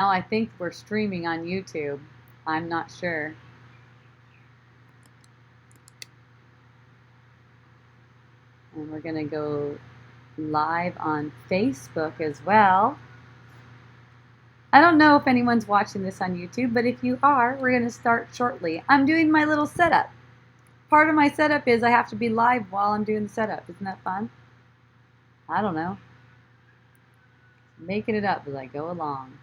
Now I think we're streaming on YouTube. I'm not sure. And we're going to go live on Facebook as well. I don't know if anyone's watching this on YouTube, but if you are, we're going to start shortly. I'm doing my little setup. Part of my setup is I have to be live while I'm doing the setup. Isn't that fun? I don't know. Making it up as I go along.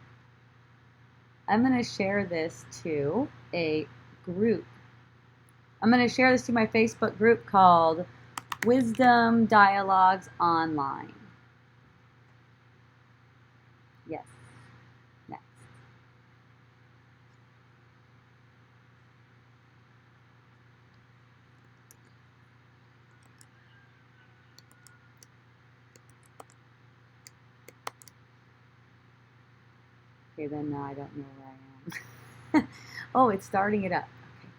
I'm going to share this to a group. I'm going to share this to my Facebook group called Wisdom Dialogues Online. Yes. Next. Okay, then now I don't know where I am. Oh, it's starting it up. Okay.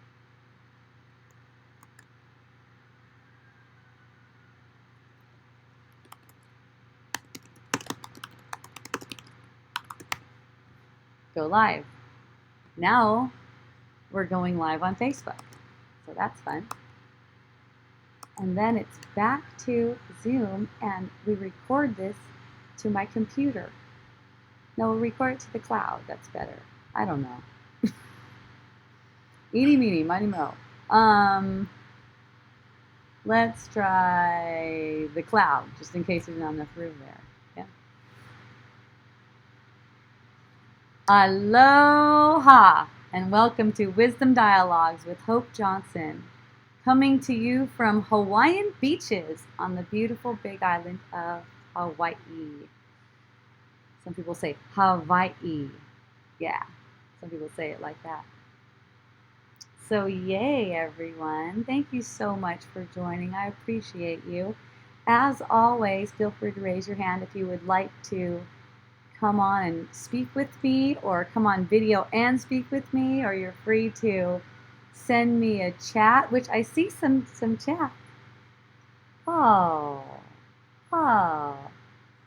Go live. Now we're going live on Facebook. So that's fun. And then it's back to Zoom and we record this to my computer. No, we'll record it to the cloud. That's better. I don't know. Eeny, meeny, miny, mo. Let's try the cloud, just in case there's not enough room there. Yeah. Aloha, and welcome to Wisdom Dialogues with Hope Johnson, coming to you from Hawaiian beaches on the beautiful big island of Hawaii. Some people say Hawaii. Yeah, some people say it like that. So yay, everyone. Thank you so much for joining. I appreciate you. As always, feel free to raise your hand if you would like to come on and speak with me, or come on video and speak with me, or you're free to send me a chat, which I see some chat. Oh, oh.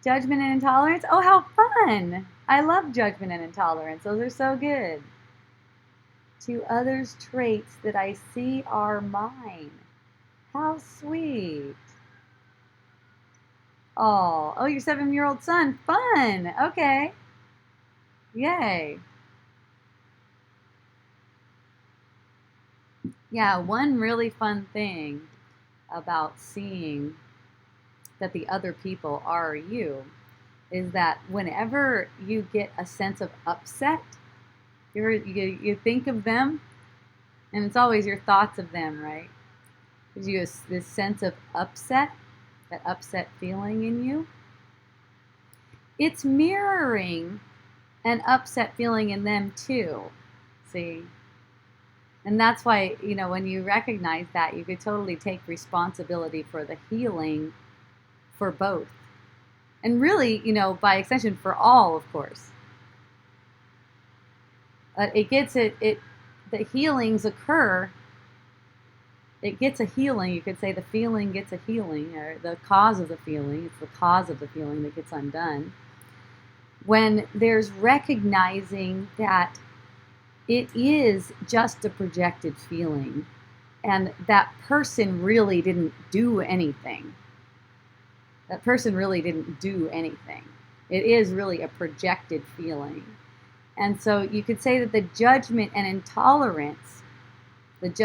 Judgment and intolerance? Oh, how fun! I love judgment and intolerance. Those are so good. To others' traits that I see are mine. How sweet. Oh, your 7-year-old son. Fun. Okay. Yay. Yeah, one really fun thing about seeing that the other people are you is that whenever you get a sense of upset, you think of them, and it's always your thoughts of them, right? Gives you this sense of upset, that upset feeling in you. It's mirroring an upset feeling in them too. See? And that's why, when you recognize that, you could totally take responsibility for the healing for both. And really, by extension, for all, of course. The healings occur. It gets a healing. You could say the feeling gets a healing, or the cause of the feeling. It's the cause of the feeling that gets undone. When there's recognizing that it is just a projected feeling, and that person really didn't do anything. That person really didn't do anything. It is really a projected feeling. And so you could say that the judgment and intolerance, and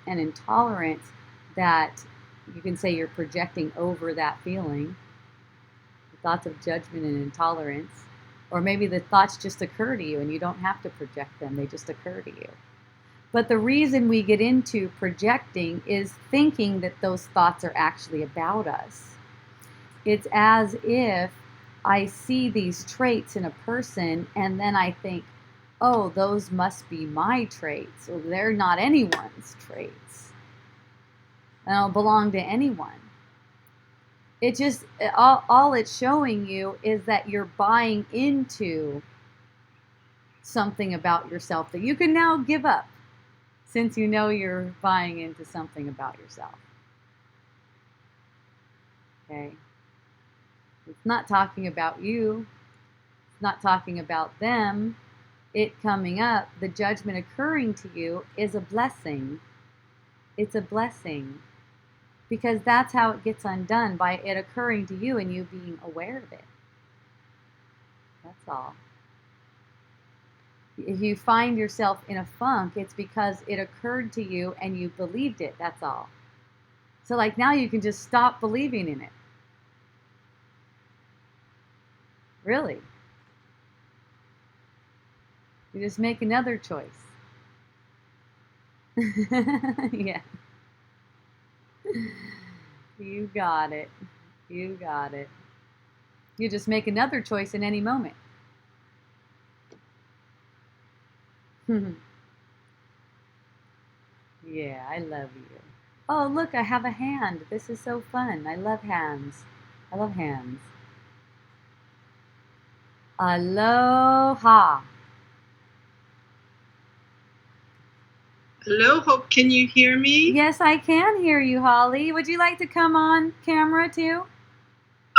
intolerance that you can say you're projecting over that feeling, the thoughts of judgment and intolerance, or maybe the thoughts just occur to you and you don't have to project them, they just occur to you. But the reason we get into projecting is thinking that those thoughts are actually about us. It's as if I see these traits in a person and then I think, oh, those must be my traits. Well, they're not anyone's traits. They don't belong to anyone. It just, all it's showing you is that you're buying into something about yourself that you can now give up, since you know you're buying into something about yourself. Okay? It's not talking about you. not talking about them. It coming up, the judgment occurring to you is a blessing. It's a blessing because that's how it gets undone, by it occurring to you and you being aware of it. That's all. If you find yourself in a funk, it's because it occurred to you and you believed it. That's all. So, like, now you can just stop believing in it. Really. You just make another choice. Yeah. You got it. You got it. You just make another choice in any moment. Yeah, I love you. Oh, look, I have a hand. This is so fun. I love hands. I love hands. Aloha. Hello, Hope. Can you hear me? Yes, I can hear you, Holly. Would you like to come on camera too?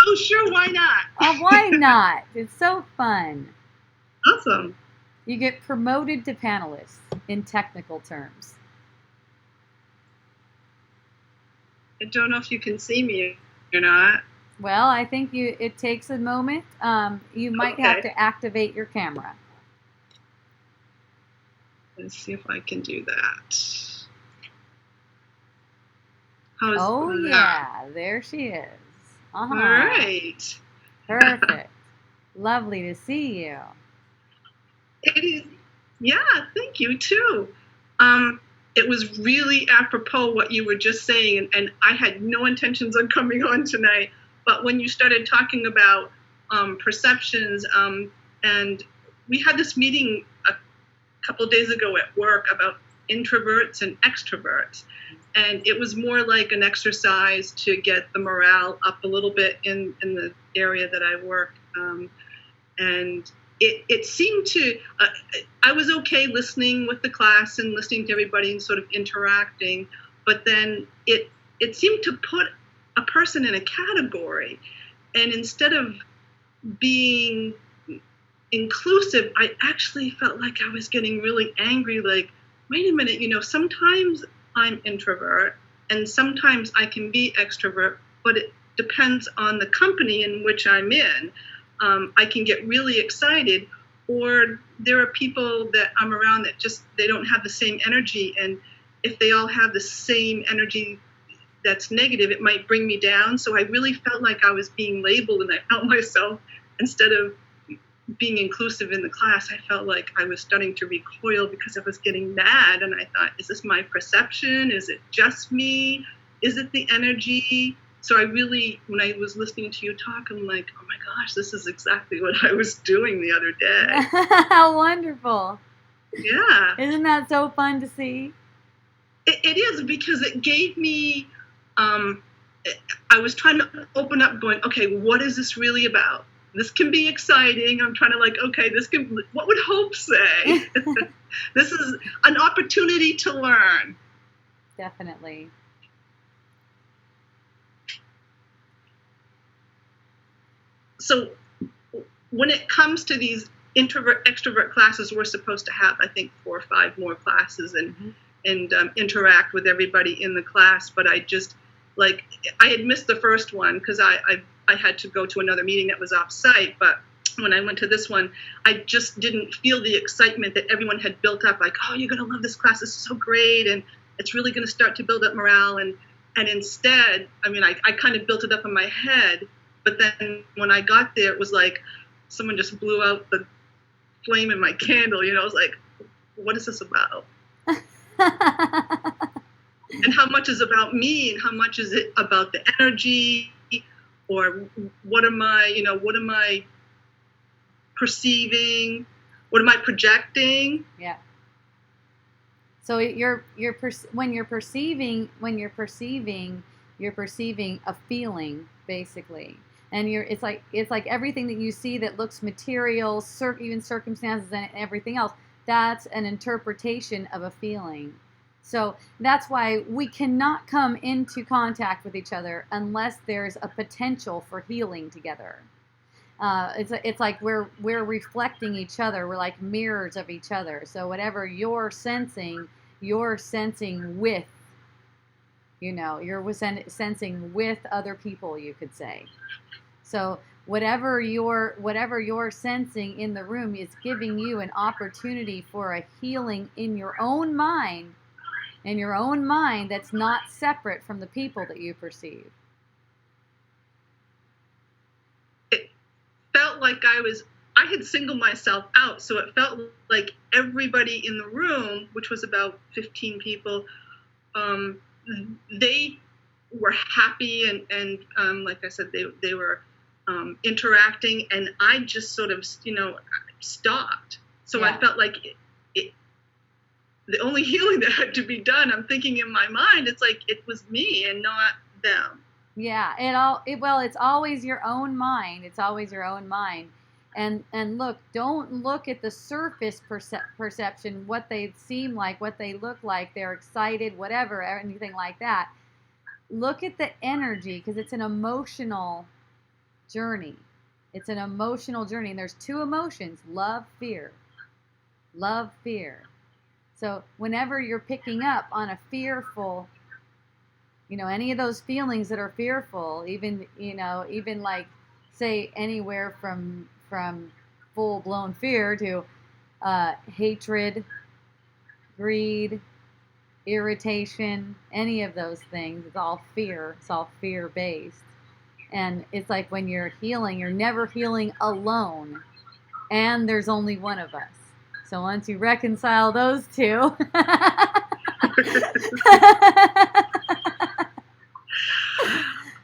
Oh, sure. Why not? Why not? It's so fun. Awesome. You get promoted to panelist in technical terms. I don't know if you can see me or not. Well, I think it takes a moment. You might have Okay. to activate your camera. Let's see if I can do that. How's Oh, that? yeah, there she is. All right. Perfect. Lovely to see you. It is. Yeah, thank you too. It was really apropos what you were just saying, and I had no intentions on coming on tonight. But when you started talking about perceptions, and we had this meeting a couple of days ago at work about introverts and extroverts, and it was more like an exercise to get the morale up a little bit in the area that I work. And it seemed to, I was okay listening with the class and listening to everybody and sort of interacting, but then it seemed to put a person in a category. And instead of being inclusive, I actually felt like I was getting really angry, like, wait a minute, sometimes I'm introvert and sometimes I can be extrovert, but it depends on the company in which I'm in. I can get really excited, or there are people that I'm around that just, they don't have the same energy. And if they all have the same energy that's negative, it might bring me down. So I really felt like I was being labeled, and I felt myself, instead of being inclusive in the class, I felt like I was starting to recoil because I was getting mad. And I thought, is this my perception? Is it just me? Is it the energy? So I really, when I was listening to you talk, I'm like, oh my gosh, this is exactly what I was doing the other day. How wonderful. Yeah. Isn't that so fun to see? It is, because it gave me, I was trying to open up going, okay, what is this really about? This can be exciting. I'm trying to okay, what would Hope say? This is an opportunity to learn. Definitely. So when it comes to these introvert extrovert classes, we're supposed to have, I think, 4 or 5 more classes and interact with everybody in the class. But I just, I had missed the first one because I had to go to another meeting that was off site. But when I went to this one, I just didn't feel the excitement that everyone had built up. Like, oh, you're going to love this class. This is so great. And it's really going to start to build up morale. And instead, I kind of built it up in my head. But then when I got there, it was like someone just blew out the flame in my candle. I was like, what is this about? And how much is about me, and how much is it about the energy, or what am I perceiving? What am I projecting? Yeah. So when you're perceiving a feeling, basically, and it's like everything that you see that looks material, even circumstances and everything else. That's an interpretation of a feeling. So that's why we cannot come into contact with each other unless there's a potential for healing together. It's like we're reflecting each other. We're like mirrors of each other. So whatever you're sensing with, you're sensing with other people, you could say. So whatever you're sensing in the room is giving you an opportunity for a healing in your own mind that's not separate from the people that you perceive. It felt like I had singled myself out, so it felt like everybody in the room, which was about 15 people, they were happy and like I said, they were interacting, and I just sort of stopped. So Yeah. I felt like the only healing that had to be done, I'm thinking in my mind, it's like it was me and not them. Yeah, it's always your own mind. It's always your own mind. And look, don't look at the surface perception, what they seem like, what they look like, they're excited, whatever, or anything like that. Look at the energy, because it's an emotional journey. It's an emotional journey, and there's two emotions: love, fear. Love, fear. So whenever you're picking up on a fearful, any of those feelings that are fearful, even like, say, anywhere from full blown fear to hatred, greed, irritation, any of those things, it's all fear. It's all fear based. And it's like when you're healing, you're never healing alone, and there's only one of us. So once you reconcile those two,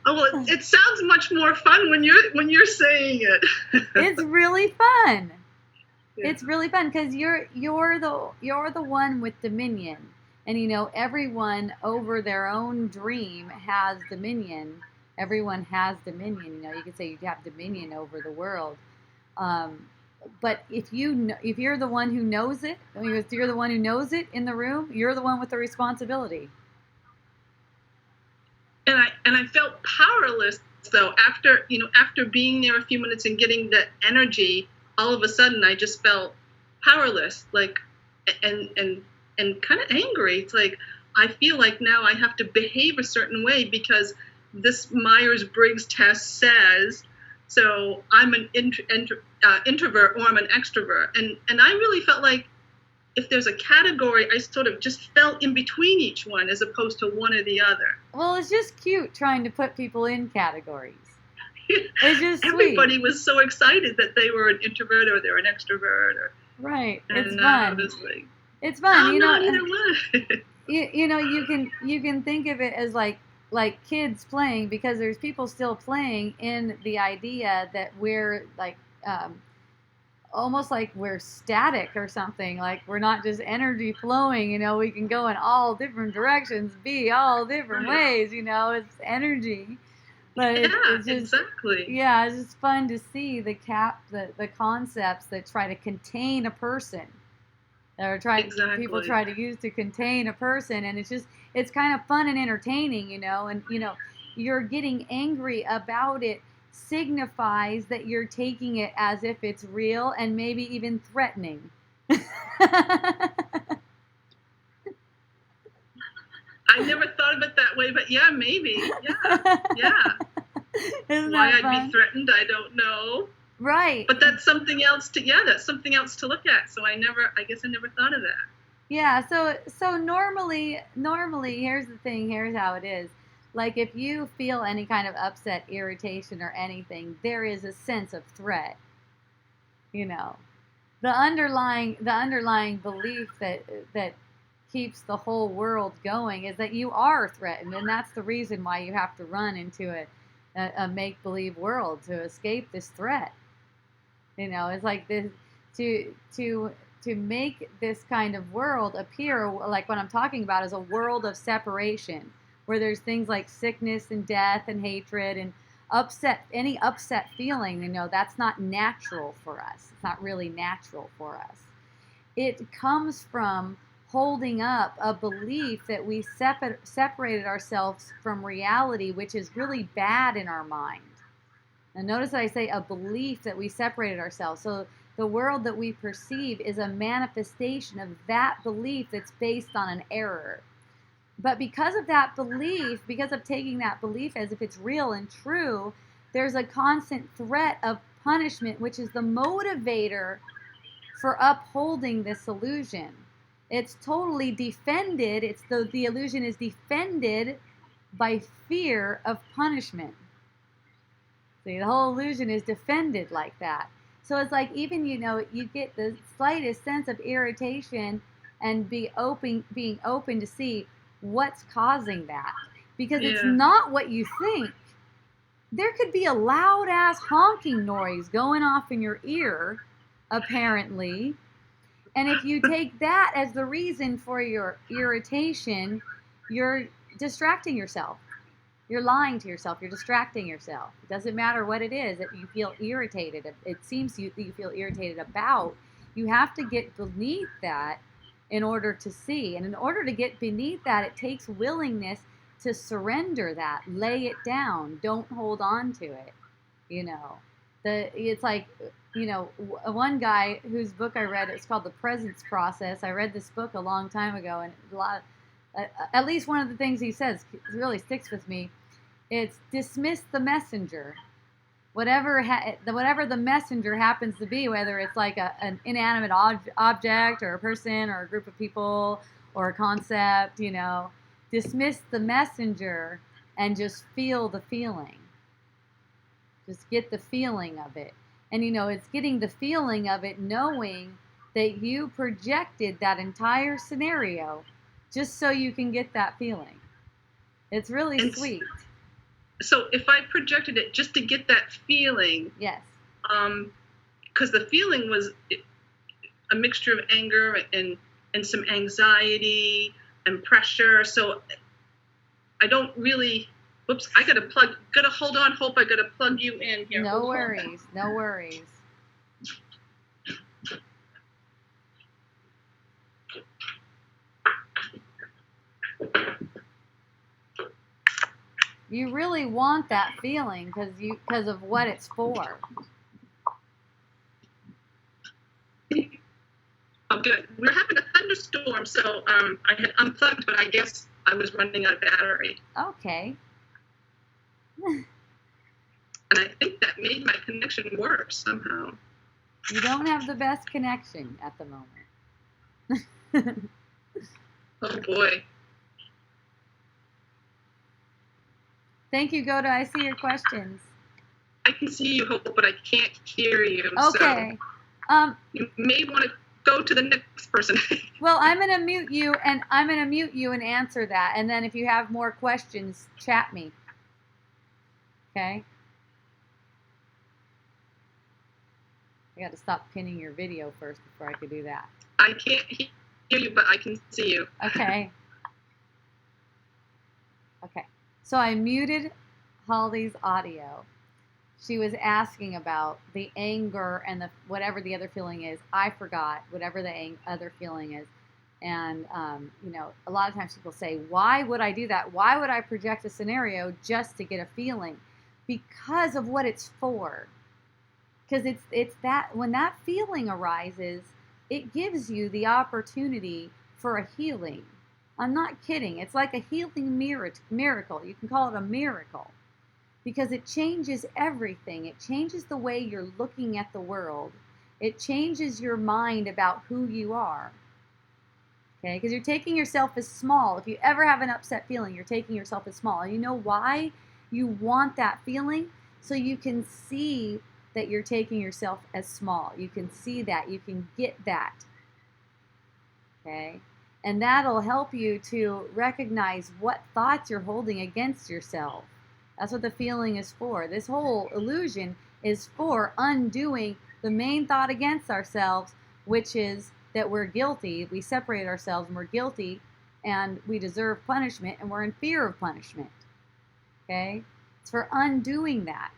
Oh, well, it sounds much more fun when you're saying it. it's really fun. Yeah. It's really fun because you're the one with dominion, and everyone over their own dream has dominion. Everyone has dominion. You could say you have dominion over the world. But if you're the one who knows it, if you're the one who knows it in the room, you're the one with the responsibility. And I felt powerless though after being there a few minutes and getting that energy. All of a sudden, I just felt powerless, like, and kind of angry. It's like I feel like now I have to behave a certain way because this Myers-Briggs test says. So I'm an introvert or I'm an extrovert, and I really felt like if there's a category, I sort of just fell in between each one as opposed to one or the other. Well, it's just cute trying to put people in categories. It's just Everybody sweet. was so excited that they were an introvert or they're an extrovert. Right. It's And fun. Like, It's fun. oh, no, either one. You can think of it as like kids playing, because there's people still playing in the idea that we're like almost like we're static or something, like we're not just energy flowing. We can go in all different directions, be all different ways. It's energy. But it's just, exactly. yeah, it's just fun to see the concepts that try to contain a person, that are people try to use to contain a person, and it's kind of fun and entertaining, and you're getting angry about it signifies that you're taking it as if it's real and maybe even threatening. I never thought of it that way, but yeah, maybe. Yeah. Isn't Why that I'd fun? be threatened, I don't know. Right. But that's something else that's something else to look at. So I guess I never thought of that. Yeah, so normally here's the thing, here's how it is. Like if you feel any kind of upset, irritation, or anything, there is a sense of threat. The underlying belief that keeps the whole world going is that you are threatened, and that's the reason why you have to run into a make-believe world to escape this threat. It's like this to make this kind of world appear like what I'm talking about is a world of separation, where there's things like sickness and death and hatred and any upset feeling, that's not natural for us. It's not really natural for us. It comes from holding up a belief that we separated ourselves from reality, which is really bad in our mind. And notice that I say a belief that we separated ourselves. So the world that we perceive is a manifestation of that belief that's based on an error. But because of that belief, because of taking that belief as if it's real and true, there's a constant threat of punishment, which is the motivator for upholding this illusion. It's totally defended. The illusion is defended by fear of punishment. See, the whole illusion is defended like that. So it's like even you get the slightest sense of irritation and being open to see what's causing that, because it's Yeah. not what you think. There could be a loud ass honking noise going off in your ear, apparently. And if you take that as the reason for your irritation, you're distracting yourself. You're lying to yourself. You're distracting yourself. It doesn't matter what it is that you feel irritated. It seems that you feel irritated about. You have to get beneath that in order to see. And in order to get beneath that, it takes willingness to surrender that. Lay it down. Don't hold on to it. It's like, one guy whose book I read, it's called The Presence Process. I read this book a long time ago, and at least one of the things he says really sticks with me. It's dismiss the messenger, whatever the messenger happens to be, whether it's like an inanimate object or a person or a group of people or a concept. Dismiss the messenger and just feel the feeling. Just get the feeling of it. And it's getting the feeling of it, knowing that you projected that entire scenario just so you can get that feeling. It's really sweet. So if I projected it just to get that feeling, yes, because the feeling was a mixture of anger and some anxiety and pressure. So I don't really. Whoops! Gotta hold on, Hope. I gotta plug you in here. No worries. No worries. You really want that feeling because of what it's for. Oh, good. We're having a thunderstorm, so I had unplugged, but I guess I was running out of battery. Okay. And I think that made my connection worse somehow. You don't have the best connection at the moment. Oh boy. Thank you, Goda. I see your questions. I can see you, Hope, but I can't hear you. Okay. So you may want to go to the next person. Well, I'm gonna mute you and answer that. And then if you have more questions, chat me. Okay. I got to stop pinning your video first before I could do that. I can't hear you, but I can see you. Okay. Okay. So I muted Holly's audio. She was asking about the anger and whatever the other feeling is. I forgot whatever the other feeling is. And, a lot of times people say, why would I do that? Why would I project a scenario just to get a feeling? Because of what it's for. Because it's that when that feeling arises, it gives you the opportunity for a healing. I'm not kidding. It's like a healing miracle. You can call it a miracle because it changes everything. It changes the way you're looking at the world. It changes your mind about who you are. Okay? Because you're taking yourself as small. If you ever have an upset feeling, you're taking yourself as small. And you know why you want that feeling? So you can see that you're taking yourself as small. You can see that. You can get that. Okay? And that'll help you to recognize what thoughts you're holding against yourself. That's what the feeling is for. This whole illusion is for undoing the main thought against ourselves, which is that we're guilty. We separate ourselves and we're guilty and we deserve punishment and we're in fear of punishment. Okay? It's for undoing that.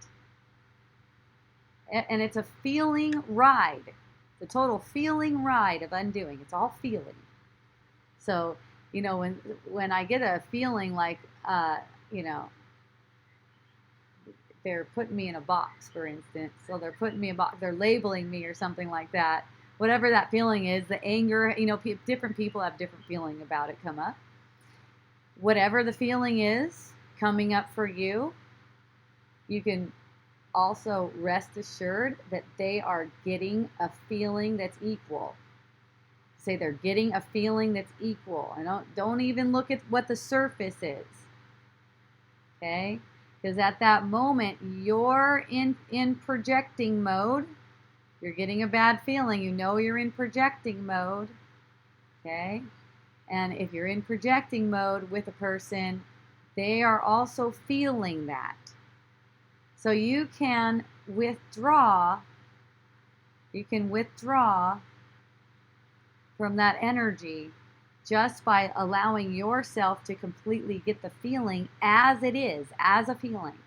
And it's a feeling ride. It's a total feeling ride of undoing. It's all feeling. So, when I get a feeling like, they're putting me in a box, for instance. So they're putting me in a box, they're labeling me or something like that. Whatever that feeling is, the anger, different people have different feeling about it come up. Whatever the feeling is coming up for you, you can also rest assured that they are getting a feeling that's equal. Say they're getting a feeling that's equal. And don't even look at what the surface is. Okay? Because at that moment, you're in projecting mode. You're getting a bad feeling. You know you're in projecting mode. Okay? And if you're in projecting mode with a person, they are also feeling that. So you can withdraw from that energy just by allowing yourself to completely get the feeling as it is, as a feeling.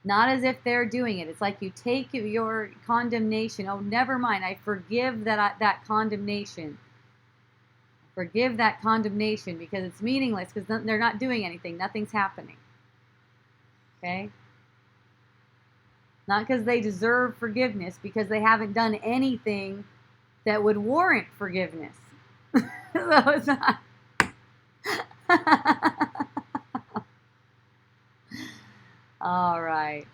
Not as if they're doing it. It's like you take your condemnation. Oh, never mind. I forgive that condemnation. Forgive that condemnation because it's meaningless because they're not doing anything. Nothing's happening. Okay? Not because they deserve forgiveness, because they haven't done anything that would warrant forgiveness. So it's not. All right.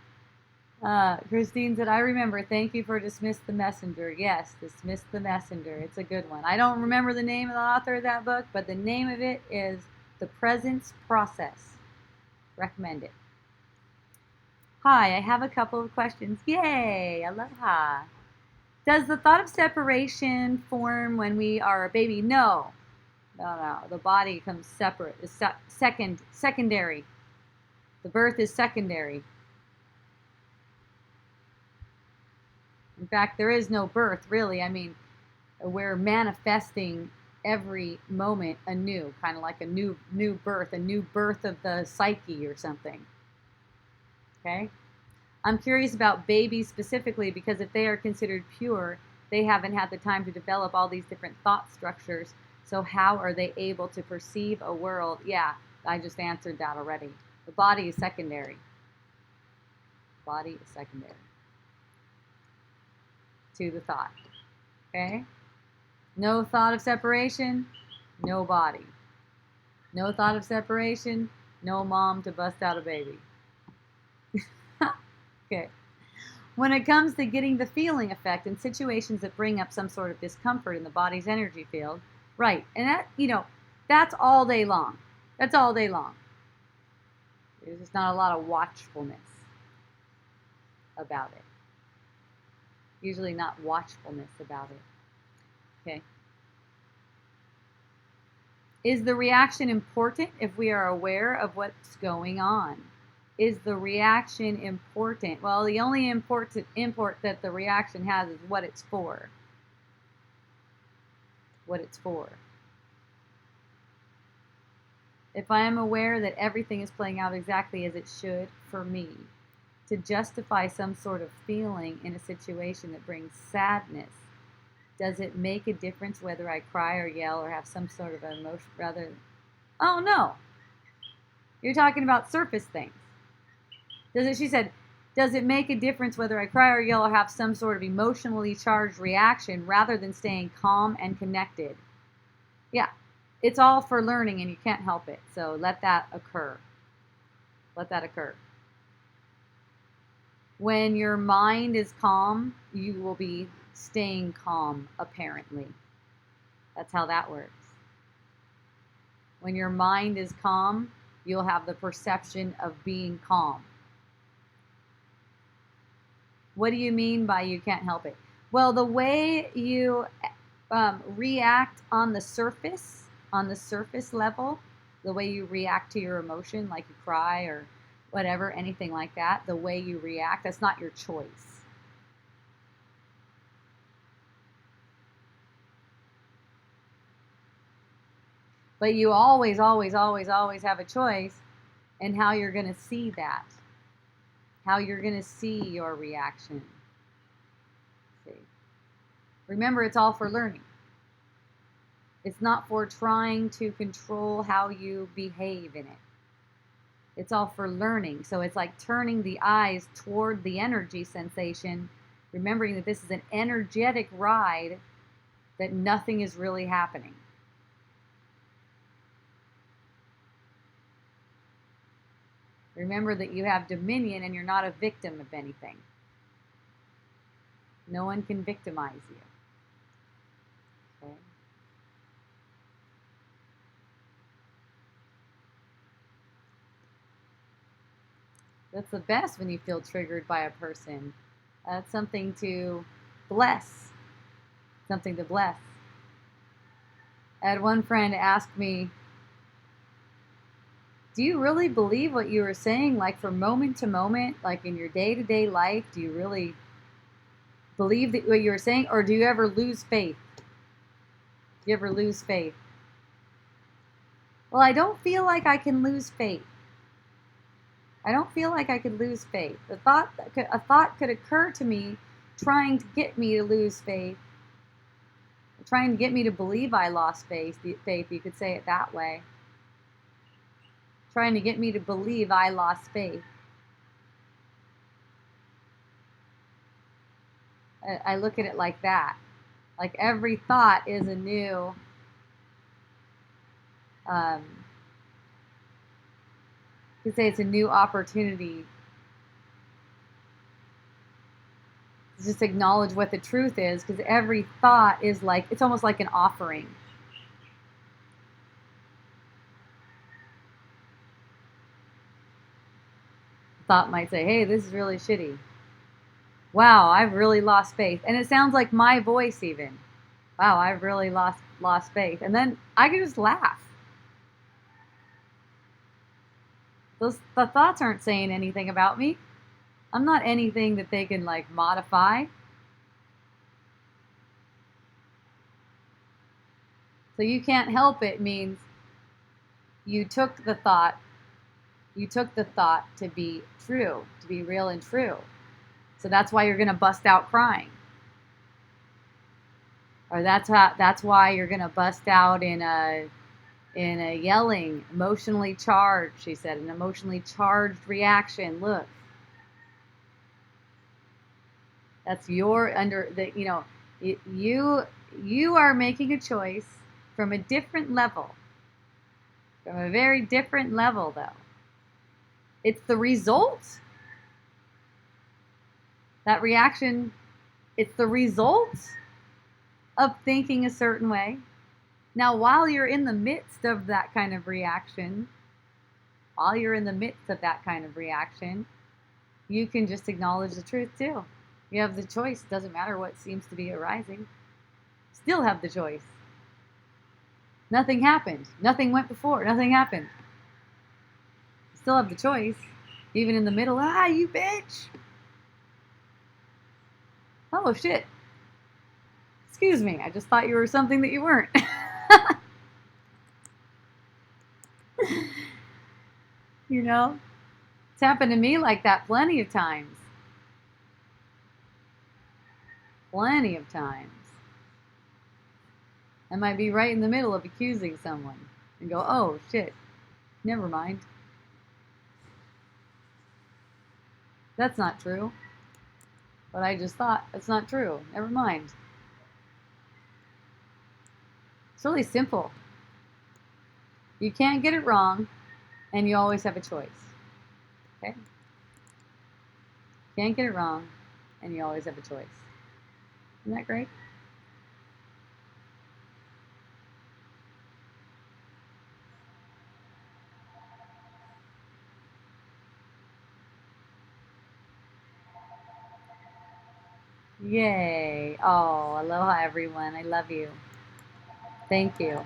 Christine said, I remember. Thank you for Dismiss the Messenger. Yes, Dismiss the Messenger. It's a good one. I don't remember the name of the author of that book, but the name of it is The Presence Process. Recommend it. Hi, I have a couple of questions. Yay, aloha. Does the thought of separation form when we are a baby? No. The body comes separate. It's secondary. The birth is secondary. In fact, there is no birth, really. I mean, we're manifesting every moment anew, kind of like a new birth of the psyche or something. Okay? I'm curious about babies specifically because if they are considered pure, they haven't had the time to develop all these different thought structures. So how are they able to perceive a world? Yeah, I just answered that already. The body is secondary. Body is secondary to the thought. Okay? No thought of separation, no body. No thought of separation, no mom to bust out a baby. Okay. When it comes to getting the feeling effect in situations that bring up some sort of discomfort in the body's energy field, right, and that, that's all day long. That's all day long. There's just not a lot of watchfulness about it. Usually not watchfulness about it. Okay. Is the reaction important if we are aware of what's going on? Is the reaction important? Well, the only import that the reaction has is what it's for. What it's for. If I am aware that everything is playing out exactly as it should for me, to justify some sort of feeling in a situation that brings sadness, does it make a difference whether I cry or yell or have some sort of emotion rather? Oh, no. You're talking about surface things. She said, does it make a difference whether I cry or yell or have some sort of emotionally charged reaction rather than staying calm and connected? Yeah, it's all for learning and you can't help it. So let that occur. Let that occur. When your mind is calm, you will be staying calm, apparently. That's how that works. When your mind is calm, you'll have the perception of being calm. What do you mean by you can't help it? Well, the way you react on the surface level, the way you react to your emotion, like you cry or whatever, anything like that, the way you react, that's not your choice. But you always, always, always, always have a choice in how you're going to see that. How you're going to see your reaction. See. Remember, it's all for learning. It's not for trying to control how you behave in it. It's all for learning. So it's like turning the eyes toward the energy sensation, remembering that this is an energetic ride, that nothing is really happening. Remember that you have dominion and you're not a victim of anything. No one can victimize you. Okay? That's the best when you feel triggered by a person. That's something to bless. Something to bless. I had one friend ask me, do you really believe what you were saying, like from moment to moment, like in your day-to-day life? Do you really believe that what you were saying, or do you ever lose faith? Do you ever lose faith? Well, I don't feel like I can lose faith. I don't feel like I could lose faith. A thought could occur to me trying to get me to lose faith, trying to get me to believe I lost faith, you could say it that way. Trying to get me to believe I lost faith. I look at it like that. Like every thought is a new you could say it's a new opportunity to just acknowledge what the truth is, because every thought is like, it's almost like an offering. The thought might say, hey, this is really shitty. Wow, I've really lost faith. And it sounds like my voice even. Wow, I've really lost faith. And then I can just laugh. The thoughts aren't saying anything about me. I'm not anything that they can like modify. So you can't help it means you took the thought to be true, to be real and true. So that's why you're going to bust out crying. Or that's why you're going to bust out in a yelling, emotionally charged, she said, an emotionally charged reaction. Look. That's your you are making a choice from a different level. From a very different level, though. It's the result. That reaction, it's the result of thinking a certain way. Now, while you're in the midst of that kind of reaction, you can just acknowledge the truth too. You have the choice. Doesn't matter what seems to be arising. Still have the choice. Nothing happened. Nothing went before. Nothing happened. Still have the choice. Even in the middle, you bitch. Oh, shit. Excuse me. I just thought you were something that you weren't. You know? It's happened to me like that plenty of times. Plenty of times. I might be right in the middle of accusing someone and go, oh, shit. Never mind. That's not true. But I just thought, that's not true. Never mind. It's really simple. You can't get it wrong, and you always have a choice. Okay? Can't get it wrong, and you always have a choice. Isn't that great? Yay. Oh, aloha, everyone. I love you. Thank you.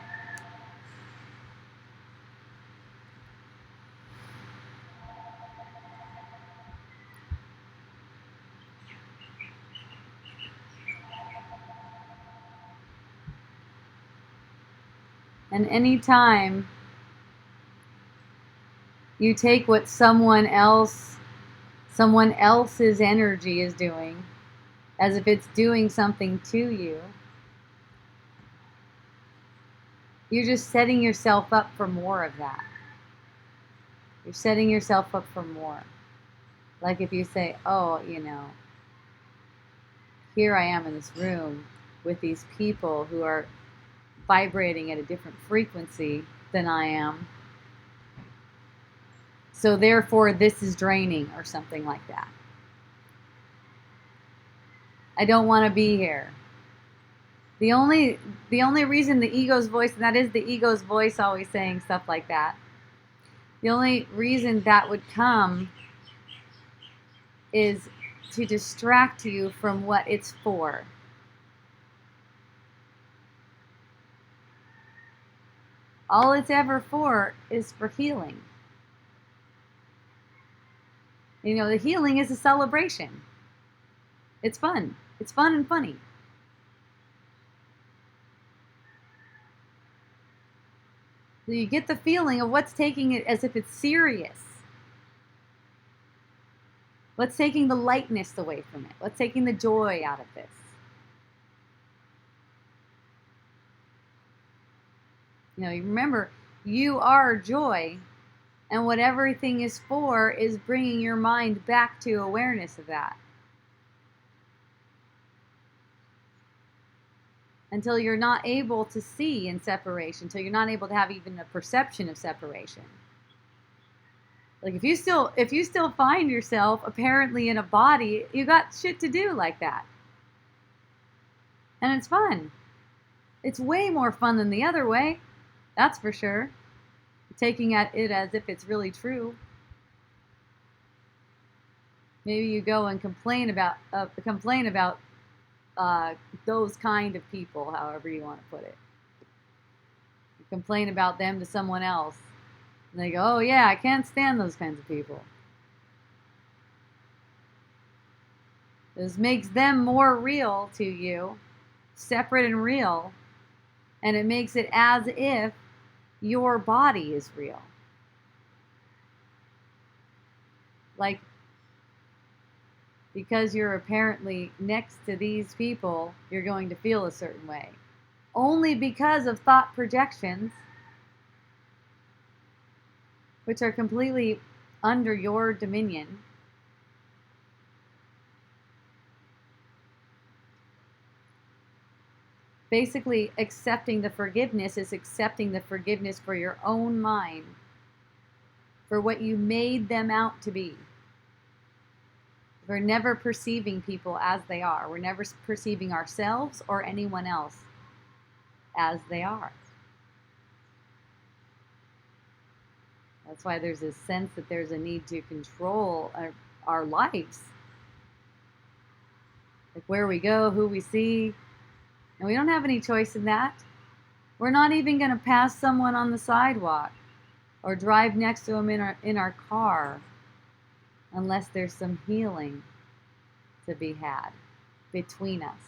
And anytime you take what someone else's energy is doing, as if it's doing something to you, you're just setting yourself up for more of that. You're setting yourself up for more. Like if you say, oh, here I am in this room with these people who are vibrating at a different frequency than I am. So therefore, this is draining or something like that. I don't want to be here. The only reason the ego's voice, and that is the ego's voice always saying stuff like that. The only reason that would come is to distract you from what it's for. All it's ever for is for healing. The healing is a celebration. It's fun. It's fun and funny. So you get the feeling of what's taking it as if it's serious. What's taking the lightness away from it? What's taking the joy out of this? You remember, you are joy, and what everything is for is bringing your mind back to awareness of that. Until you're not able to see in separation, until you're not able to have even a perception of separation. Like if you still find yourself apparently in a body, you got shit to do like that. And it's fun. It's way more fun than the other way. That's for sure. Taking at it as if it's really true. Maybe you go and complain about those kind of people, however you want to put it. You complain about them to someone else. And they go, oh yeah, I can't stand those kinds of people. This makes them more real to you, separate and real, and it makes it as if your body is real. Like, because you're apparently next to these people, you're going to feel a certain way. Only because of thought projections, which are completely under your dominion. Basically, accepting the forgiveness is accepting the forgiveness for your own mind, for what you made them out to be. We're never perceiving people as they are. We're never perceiving ourselves or anyone else as they are. That's why there's this sense that there's a need to control our lives. Like where we go, who we see. And we don't have any choice in that. We're not even going to pass someone on the sidewalk or drive next to them in our car unless there's some healing to be had between us.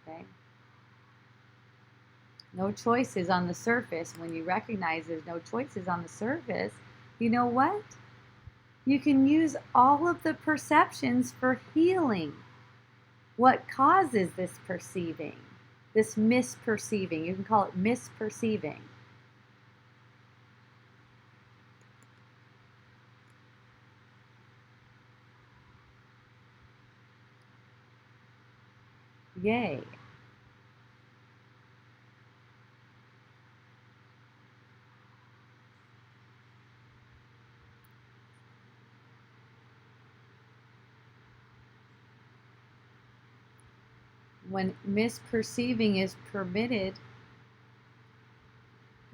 Okay? No choices on the surface. When you recognize there's no choices on the surface, you know what? You can use all of the perceptions for healing. What causes this perceiving, this misperceiving? You can call it misperceiving. Yay. When misperceiving is permitted,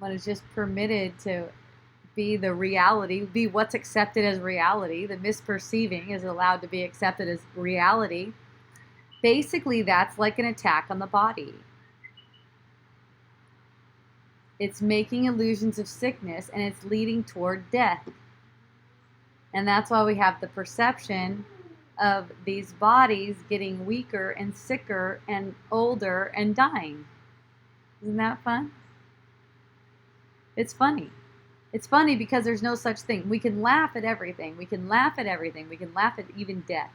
when it's just permitted to be the reality, be what's accepted as reality, the misperceiving is allowed to be accepted as reality, basically that's like an attack on the body. It's making illusions of sickness and it's leading toward death. And that's why we have the perception of these bodies getting weaker and sicker and older and dying. Isn't that fun? It's funny. It's funny because there's no such thing. We can laugh at everything. We can laugh at everything. We can laugh at even death.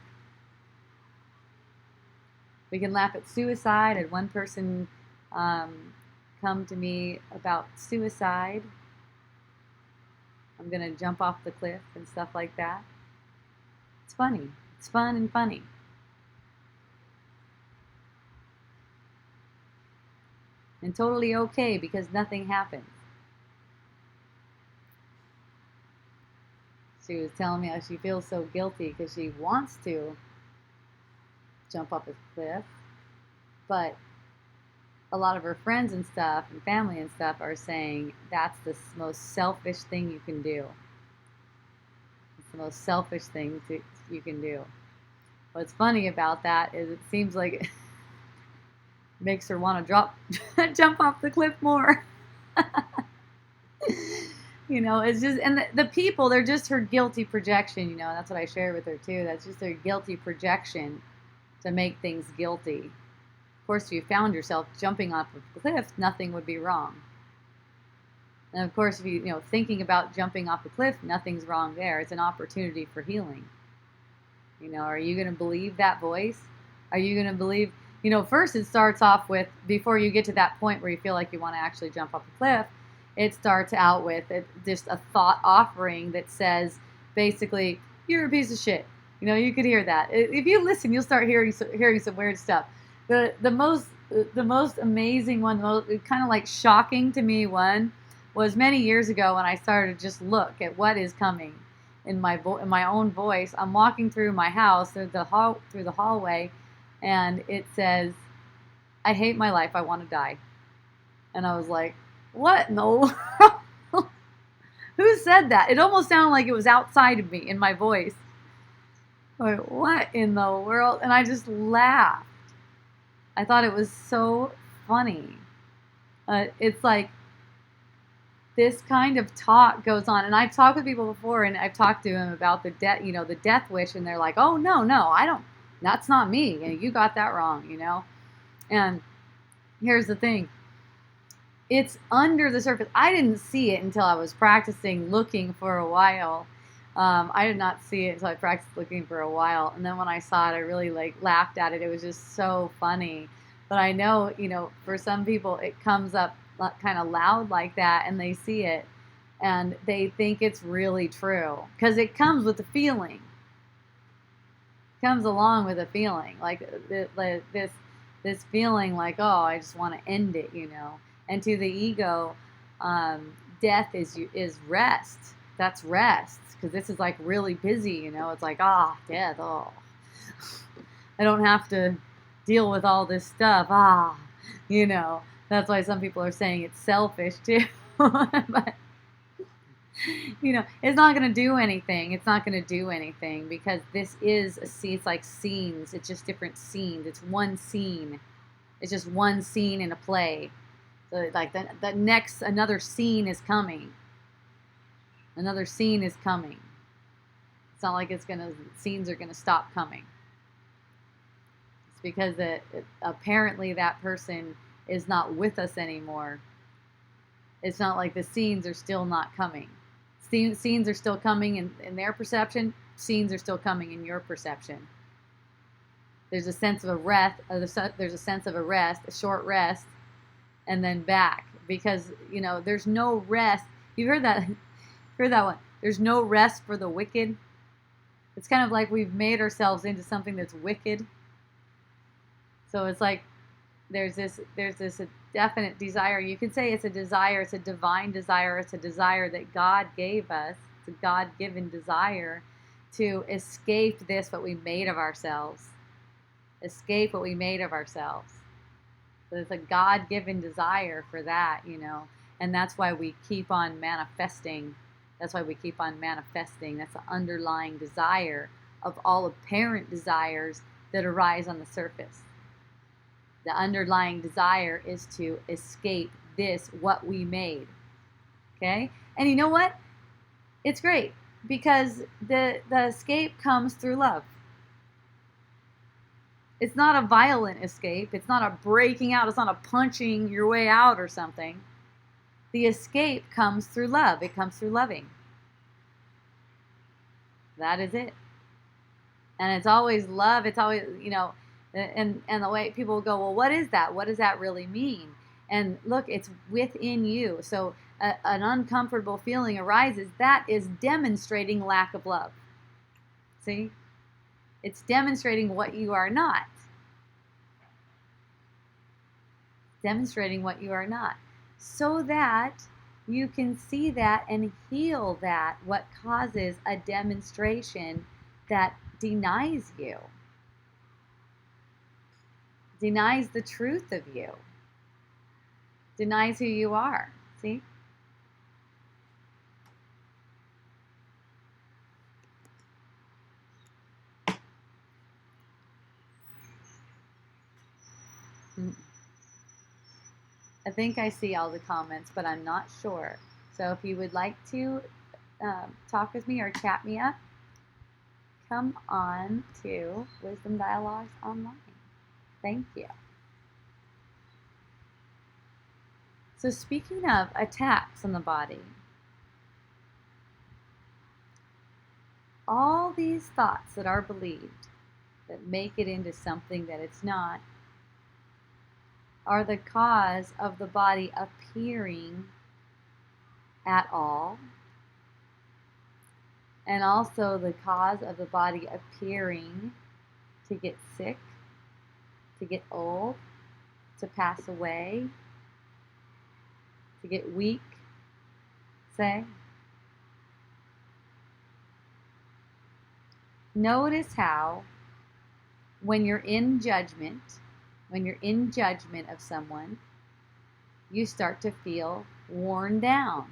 We can laugh at suicide. I had one person come to me about suicide. I'm going to jump off the cliff and stuff like that. It's funny. It's fun and funny. And totally okay because nothing happens. She was telling me how she feels so guilty because she wants to jump off a cliff, but a lot of her friends and stuff and family and stuff are saying that's the most selfish thing you can do. It's the most selfish thing you can do. What's funny about that is it seems like it makes her want to jump off the cliff more. It's just, and the people, they're just her guilty projection, that's what I shared with her too. That's just their guilty projection to make things guilty. Of course, if you found yourself jumping off a cliff, nothing would be wrong. And of course, if you thinking about jumping off a cliff, nothing's wrong there. It's an opportunity for healing. Are you going to believe that voice? Are you going to believe, first it starts off with, before you get to that point where you feel like you want to actually jump off a cliff, it starts out with just a thought offering that says, basically, you're a piece of shit. You could hear that. If you listen, you'll start hearing some weird stuff. The most amazing one, kind of like shocking to me one, was many years ago when I started to just look at what is coming in my own voice. I'm walking through my house through the hallway, and it says, "I hate my life. I want to die." And I was like, "What in the world? Who said that?" It almost sounded like it was outside of me in my voice. Like, what in the world? And I just laughed. I thought it was so funny. It's like this kind of talk goes on, and I've talked with people before, and I've talked to them about the death wish, and they're like, "Oh no, I don't. That's not me. You got that wrong." And here's the thing. It's under the surface. I didn't see it until I was practicing looking for a while. I did not see it until I practiced looking for a while. And then when I saw it, I really laughed at it. It was just so funny. But I know, for some people, it comes up kind of loud like that, and they see it and they think it's really true because it comes with a feeling. It comes along with a feeling, like this feeling like, oh, I just want to end it, And to the ego, death is rest. That's rest, because this is like really busy, It's like, death, oh, I don't have to deal with all this stuff, That's why some people are saying it's selfish too. But it's not going to do anything. It's not going to do anything because this is a scene. It's like scenes. It's just different scenes. It's one scene. It's just one scene in a play. So like the next, another scene is coming. Another scene is coming. It's not like scenes are gonna stop coming. It's because apparently that person is not with us anymore. It's not like the scenes are still not coming. Scenes are still coming in their perception. Scenes are still coming in your perception. There's a sense of a rest. There's a sense of a rest, a short rest, and then back, because there's no rest. You heard that one. There's no rest for the wicked. It's kind of like we've made ourselves into something that's wicked. So it's like there's this definite desire. You can say it's a desire. It's a divine desire. It's a desire that God gave us. It's a God-given desire to escape what we made of ourselves. Escape what we made of ourselves. So it's a God-given desire for that, and that's why we keep on manifesting. That's why we keep on manifesting. That's the underlying desire of all apparent desires that arise on the surface. The underlying desire is to escape what we made. Okay? And you know what? It's great because the escape comes through love. It's not a violent escape. It's not a breaking out. It's not a punching your way out or something. The escape comes through love. It comes through loving. That is it. And it's always love. It's always, and the way people go, well, what is that? What does that really mean? And look, it's within you. So an uncomfortable feeling arises. That is demonstrating lack of love. See? It's demonstrating what you are not. Demonstrating what you are not. So that you can see that and heal that, what causes a demonstration that denies you, denies the truth of you, denies who you are. See? I think I see all the comments, but I'm not sure. So if you would like to talk with me or chat me up, come on to Wisdom Dialogues Online. Thank you. So speaking of attacks on the body, all these thoughts that are believed that make it into something that it's not are the cause of the body appearing at all, and also the cause of the body appearing to get sick, to get old, to pass away, to get weak, say. Notice how when you're in judgment of someone, you start to feel worn down.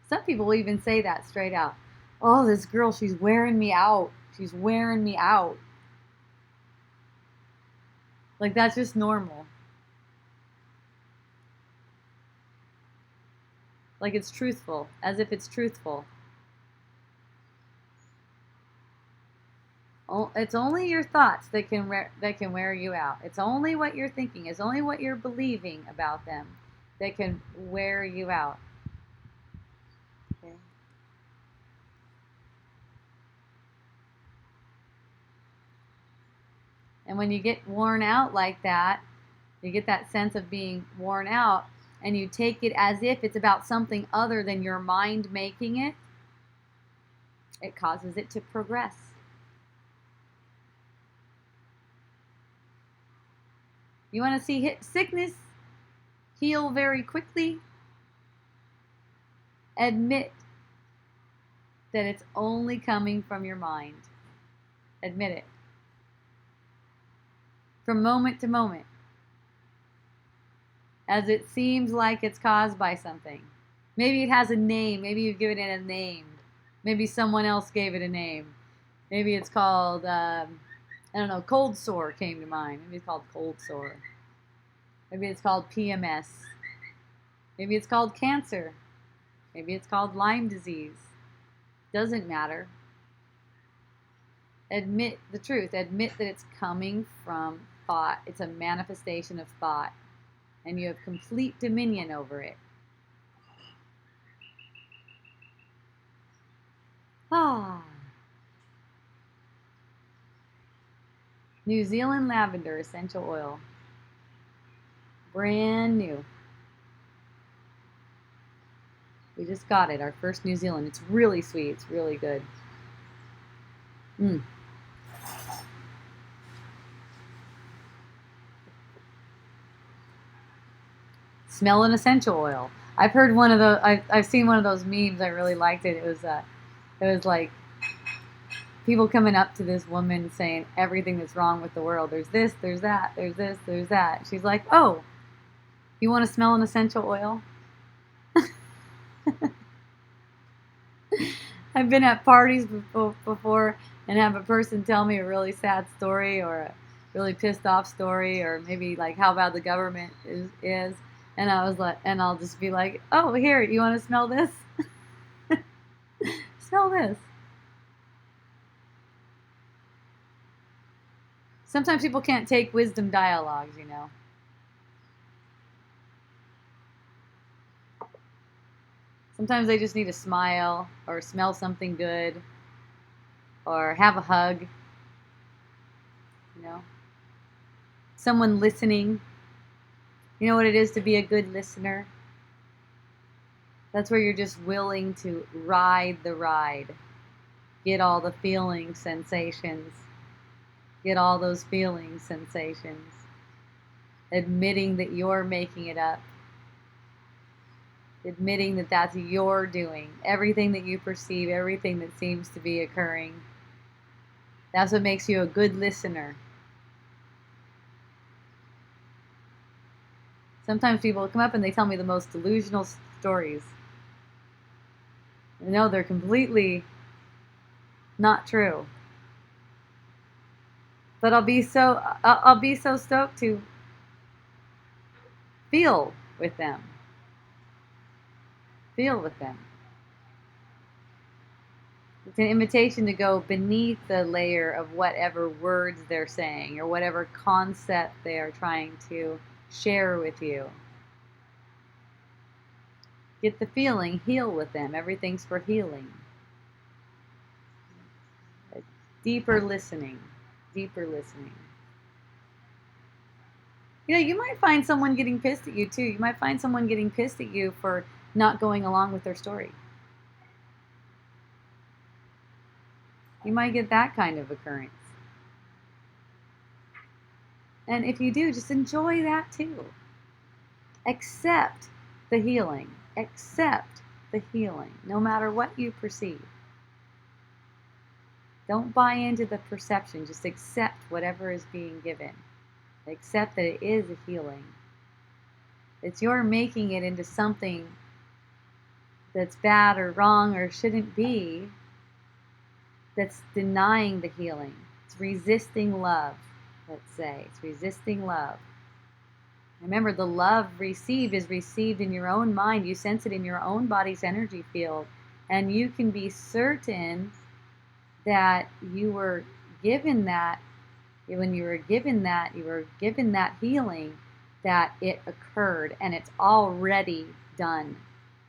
Some people even say that straight out. Oh, this girl, she's wearing me out. She's wearing me out. Like that's just normal. Like it's truthful, as if it's truthful. It's only your thoughts that can wear you out. It's only what you're thinking. It's only what you're believing about them that can wear you out. Okay. And when you get worn out like that, you get that sense of being worn out, and you take it as if it's about something other than your mind making it, it causes it to progress. You want to see sickness heal very quickly? Admit that it's only coming from your mind. Admit it. From moment to moment. As it seems like it's caused by something. Maybe it has a name. Maybe you've given it a name. Maybe someone else gave it a name. Maybe it's called, I don't know, cold sore came to mind. Maybe it's called cold sore. Maybe it's called PMS. Maybe it's called cancer. Maybe it's called Lyme disease. Doesn't matter. Admit the truth. Admit that it's coming from thought. It's a manifestation of thought. And you have complete dominion over it. New Zealand lavender essential oil. Brand new. We just got it, our first New Zealand. It's really sweet. It's really good. Smell an essential oil. I've heard one of those. I've seen one of those memes. I really liked it. It was like people coming up to this woman saying everything that's wrong with the world. There's this, there's that, there's this, there's that. She's like, oh, you want to smell an essential oil? I've been at parties before and have a person tell me a really sad story or a really pissed off story or maybe like how bad the government is. And I was like, and I'll just be like, oh, here, you want to smell this? Smell this. Sometimes people can't take wisdom dialogues, you know. Sometimes they just need to smile or smell something good or have a hug, you know. Someone listening. You know what it is to be a good listener? That's where you're just willing to ride the ride. Get all the feeling sensations. Get all those feeling sensations. Admitting that you're making it up. Admitting that that's your doing. Everything that you perceive, everything that seems to be occurring. That's what makes you a good listener. Sometimes people come up and they tell me the most delusional stories. No, they're completely not true. But I'll be so stoked to feel with them. Feel with them. It's an invitation to go beneath the layer of whatever words they're saying or whatever concept they are trying to share with you. Get the feeling, heal with them. Everything's for healing. Deeper listening. Deeper listening. You know, you might find someone getting pissed at you too. You might find someone getting pissed at you for not going along with their story. You might get that kind of occurrence. And if you do, just enjoy that too. Accept the healing. Accept the healing, no matter what you perceive. Don't buy into the perception. Just accept whatever is being given. Accept that it is a healing. It's you're making it into something that's bad or wrong or shouldn't be, that's denying the healing. It's resisting love, let's say. It's resisting love. Remember, the love received is received in your own mind. You sense it in your own body's energy field. And you can be certain that you were given that, when you were given that healing, that it occurred and it's already done.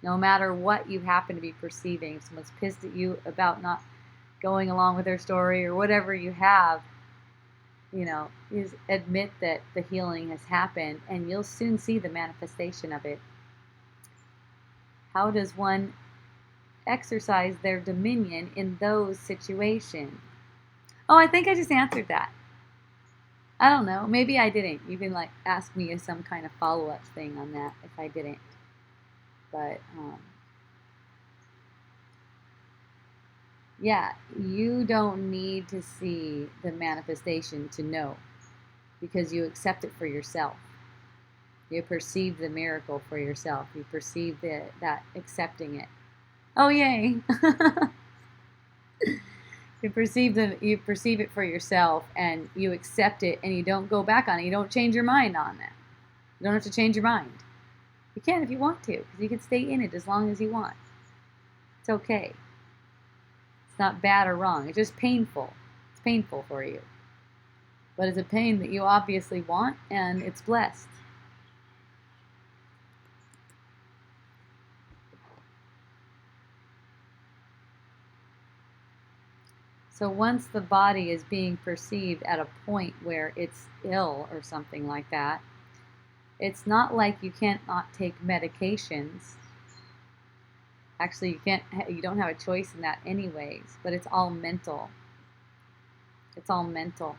No matter what you happen to be perceiving, if someone's pissed at you about not going along with their story or whatever you have, you know, is admit that the healing has happened and you'll soon see the manifestation of it. How does one exercise their dominion in those situations? Oh, I think I just answered that. I don't know. Maybe I didn't. You can like ask me some kind of follow-up thing on that if I didn't. But yeah, you don't need to see the manifestation to know, because you accept it for yourself. You perceive the miracle for yourself. You perceive that accepting it. Oh, yay! You perceive it for yourself, and you accept it, and you don't go back on it. You don't change your mind on it. You don't have to change your mind. You can if you want to, because you can stay in it as long as you want. It's okay. It's not bad or wrong. It's just painful. It's painful for you. But it's a pain that you obviously want, and it's blessed. So once the body is being perceived at a point where it's ill or something like that, it's not like you can't not take medications. Actually, you don't have a choice in that anyways, but it's all mental. It's all mental.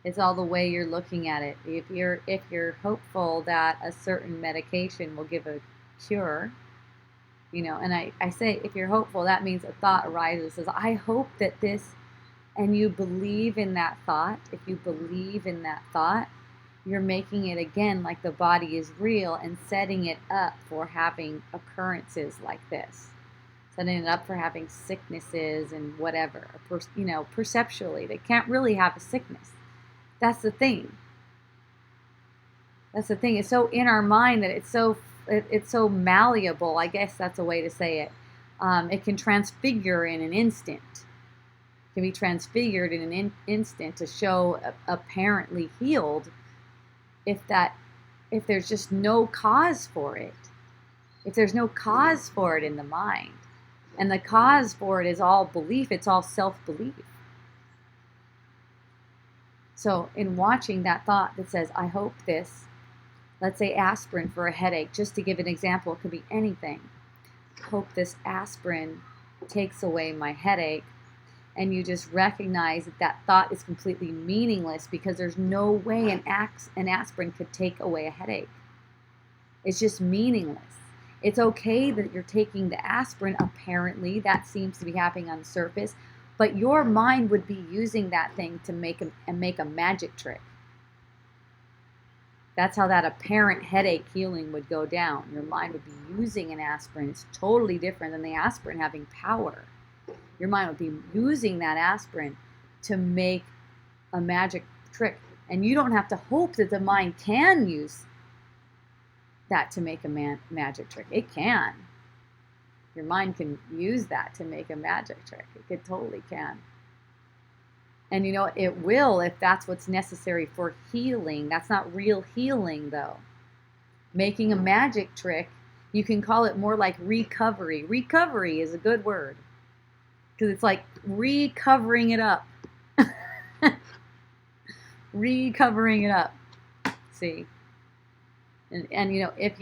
It's all the way you're looking at it. If you're hopeful that a certain medication will give a cure, you know, and I say if you're hopeful, that means a thought arises, says, I hope that this, and you believe in that thought. If you believe in that thought, you're making it again like the body is real and setting it up for having occurrences like this. Setting it up for having sicknesses and whatever, you know, perceptually. They can't really have a sickness. That's the thing. That's the thing. It's so in our mind that it's so malleable. I guess that's a way to say it. It can transfigure in an instant. It can be transfigured in an instant to show apparently healed if there's just no cause for it. If there's no cause for it in the mind. And the cause for it is all belief. It's all self-belief. So in watching that thought that says, I hope this, Let's say aspirin for a headache, just to give an example, it could be anything. Hope this aspirin takes away my headache. And you just recognize that that thought is completely meaningless because there's no way an aspirin could take away a headache. It's just meaningless. It's okay that you're taking the aspirin, apparently, that seems to be happening on the surface, but your mind would be using that thing to make a magic trick. That's how that apparent headache healing would go down. Your mind would be using an aspirin. It's totally different than the aspirin having power. Your mind would be using that aspirin to make a magic trick. And you don't have to hope that the mind can use that to make a magic trick. It can. Your mind can use that to make a magic trick. It totally can. And you know, it will if that's what's necessary for healing. That's not real healing, though. Making a magic trick, you can call it more like recovery. Recovery is a good word because it's like recovering it up. Recovering it up. See? And you know, if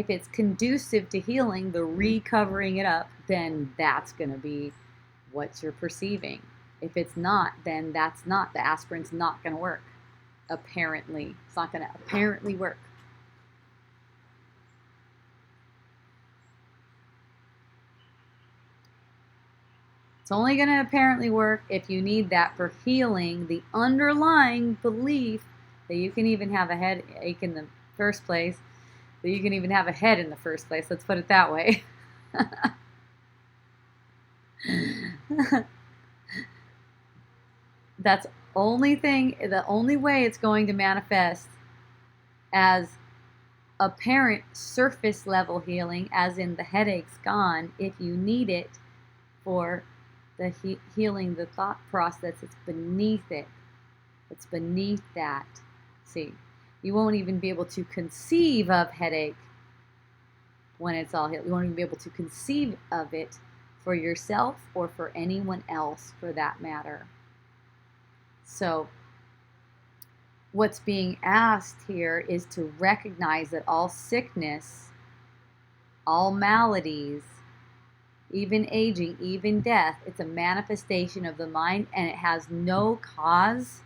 it's conducive to healing, the recovering it up, then that's going to be what you're perceiving. If it's not, then that's not. The aspirin's not going to work. Apparently, it's not going to apparently work. It's only going to apparently work if you need that for healing the underlying belief that you can even have a headache in the first place, that you can even have a head in the first place. Let's put it that way. That's the only way it's going to manifest as apparent surface level healing, as in the headache's gone, if you need it for the healing the thought process. It's beneath it. It's beneath that. See, you won't even be able to conceive of headache when it's all healed. You won't even be able to conceive of it for yourself or for anyone else for that matter. So what's being asked here is to recognize that all sickness, all maladies, even aging, even death, it's a manifestation of the mind, and it has no cause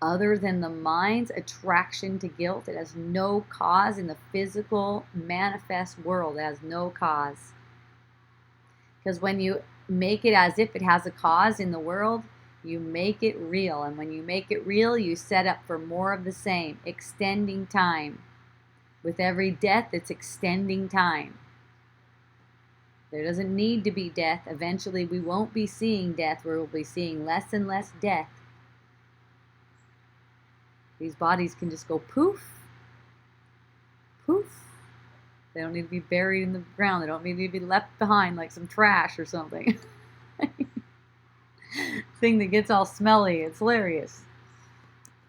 other than the mind's attraction to guilt. It has no cause in the physical manifest world. It has no cause. Because when you make it as if it has a cause in the world, you make it real. And when you make it real, you set up for more of the same, extending time. With every death, it's extending time. There doesn't need to be death. Eventually, we won't be seeing death. We'll be seeing less and less death. These bodies can just go poof, poof. They don't need to be buried in the ground. They don't need to be left behind like some trash or something. Thing that gets all smelly. It's hilarious.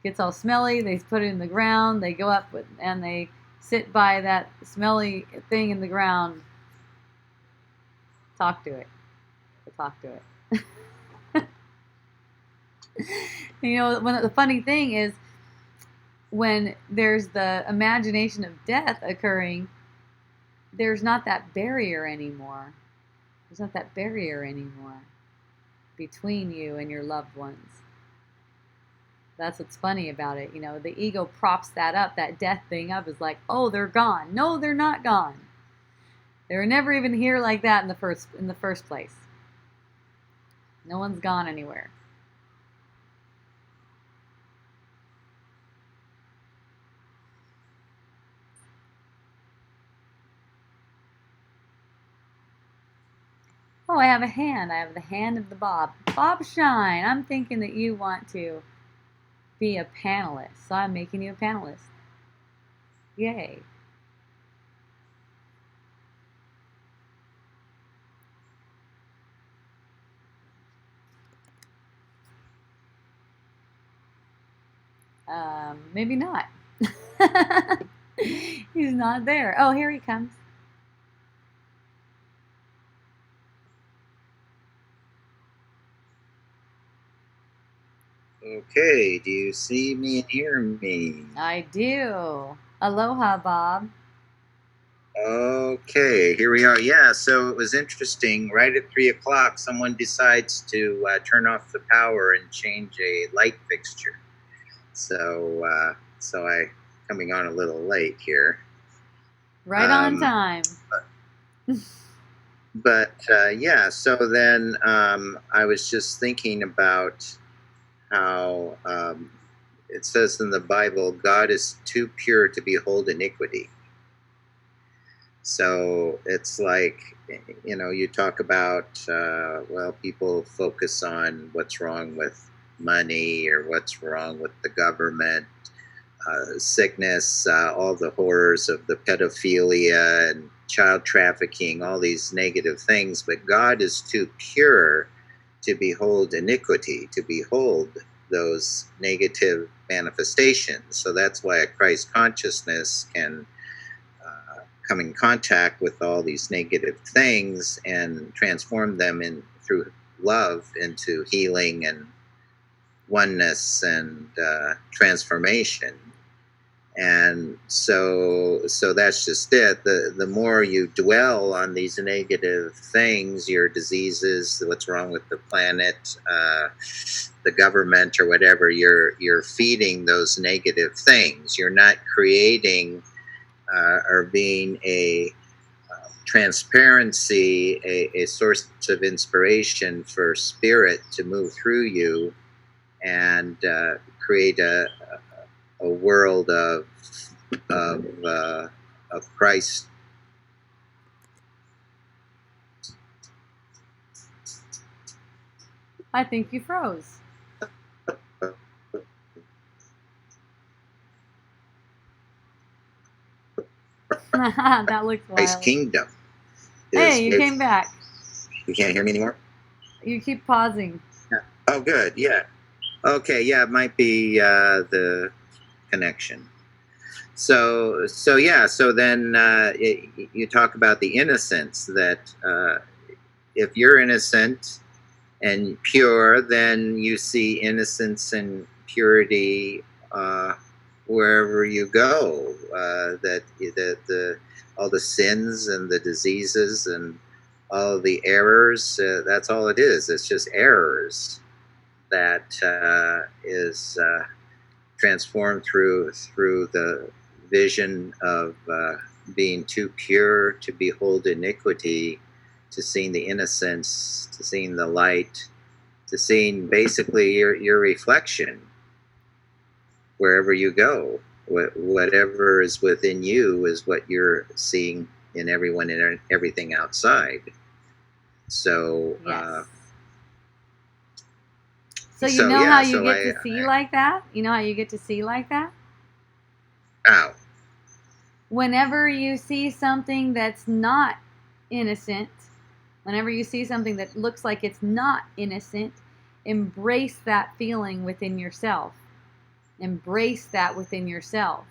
Gets all smelly. They put it in the ground. They go up and they sit by that smelly thing in the ground. Talk to it. Talk to it. You know, the funny thing is, when there's the imagination of death occurring, there's not that barrier anymore. There's not that barrier anymore between you and your loved ones. That's what's funny about it. You know, the ego props that up, that death thing up, is like, oh, they're gone. No, they're not gone. They were never even here like that in the first place. No one's gone anywhere. Oh, I have a hand. I have the hand of the Bob. Bob Shine. I'm thinking that you want to be a panelist, so I'm making you a panelist. Yay. Maybe not. He's not there. Oh, here he comes. Okay, do you see me and hear me? I do. Aloha, Bob. Okay, here we are. Yeah, so it was interesting. Right at 3 o'clock, someone decides to turn off the power and change a light fixture. So I coming on a little late here. Right on time. But yeah, so then I was just thinking about how it says in the Bible, God is too pure to behold iniquity. So it's like, you talk about, well, people focus on what's wrong with money or what's wrong with the government, sickness, all the horrors of the pedophilia and child trafficking, all these negative things. But God is too pure to behold iniquity, to behold those negative manifestations. So that's why a Christ consciousness can come in contact with all these negative things and transform them in through love into healing and oneness and transformation. And so that's just it. The more you dwell on these negative things, your diseases, what's wrong with the planet, the government, or whatever, you're feeding those negative things. You're not creating or being a transparency, a source of inspiration for spirit to move through you and create a world of, of Christ. I think you froze. That looks Christ's wild. kingdom. Hey, you came back. You can't hear me anymore? You keep pausing. Oh, good. Yeah. Okay. Yeah, it might be the connection. So yeah. So then you talk about the innocence that if you're innocent and pure, then you see innocence and purity wherever you go. That the all the sins and the diseases and all the errors. That's all it is. It's just errors that is transformed through the vision of being too pure to behold iniquity, to seeing the innocence, to seeing the light, to seeing basically your reflection wherever you go. Whatever is within you is what you're seeing in everyone and everything outside. So, yes. So you know how you get to see like that? You know how you get to see like that? How? Whenever you see something that's not innocent, whenever you see something that looks like it's not innocent, embrace that feeling within yourself. Embrace that within yourself.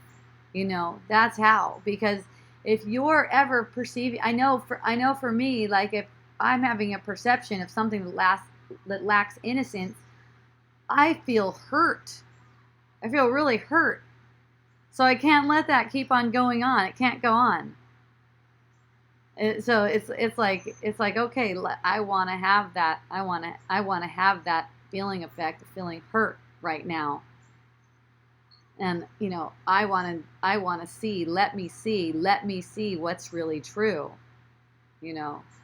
That's how. Because if you're ever perceiving, I know for me, like if I'm having a perception of something that lacks innocence, I feel hurt. I feel really hurt. So I can't let that keep on going on. It can't go on. So it's like okay, I want to have that. I want to have that feeling effect of feeling hurt right now. And I want to see. Let me see what's really true.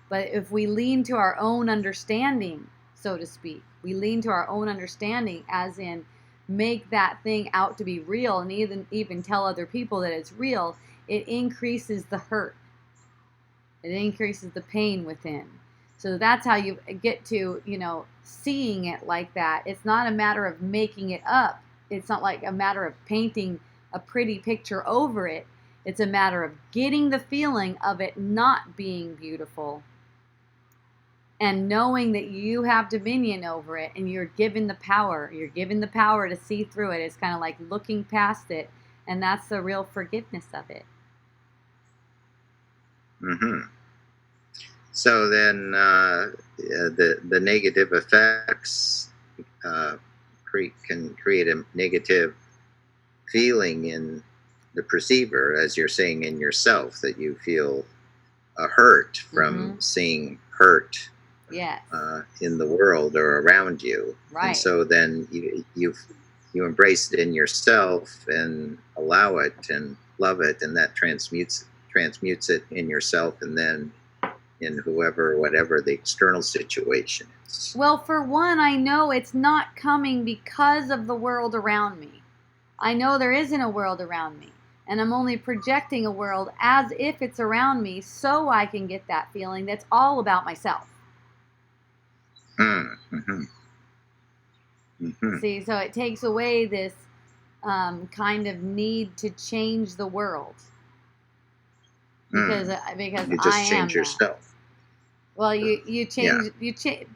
But if we lean to our own understanding, so to speak, we lean to our own understanding, as in make that thing out to be real, and even tell other people that it's real, it increases the hurt. It increases the pain within. So that's how you get to, seeing it like that. It's not a matter of making it up. It's not like a matter of painting a pretty picture over it. It's a matter of getting the feeling of it not being beautiful and knowing that you have dominion over it, and you're given the power. You're given the power to see through it. It's kind of like looking past it, and that's the real forgiveness of it. Mm-hmm. So then the negative effects can create a negative feeling in the perceiver, as you're saying in yourself, that you feel a hurt from seeing hurt Yes. in the world or around you. Right. And so then you embrace it in yourself and allow it and love it, and that transmutes it in yourself and then in whoever, whatever the external situation is. Well, for one, I know it's not coming because of the world around me. I know there isn't a world around me, and I'm only projecting a world as if it's around me so I can get that feeling that's all about myself. Mm-hmm. Mm-hmm. See, so it takes away this kind of need to change the world. Because you just change yourself. Well, you change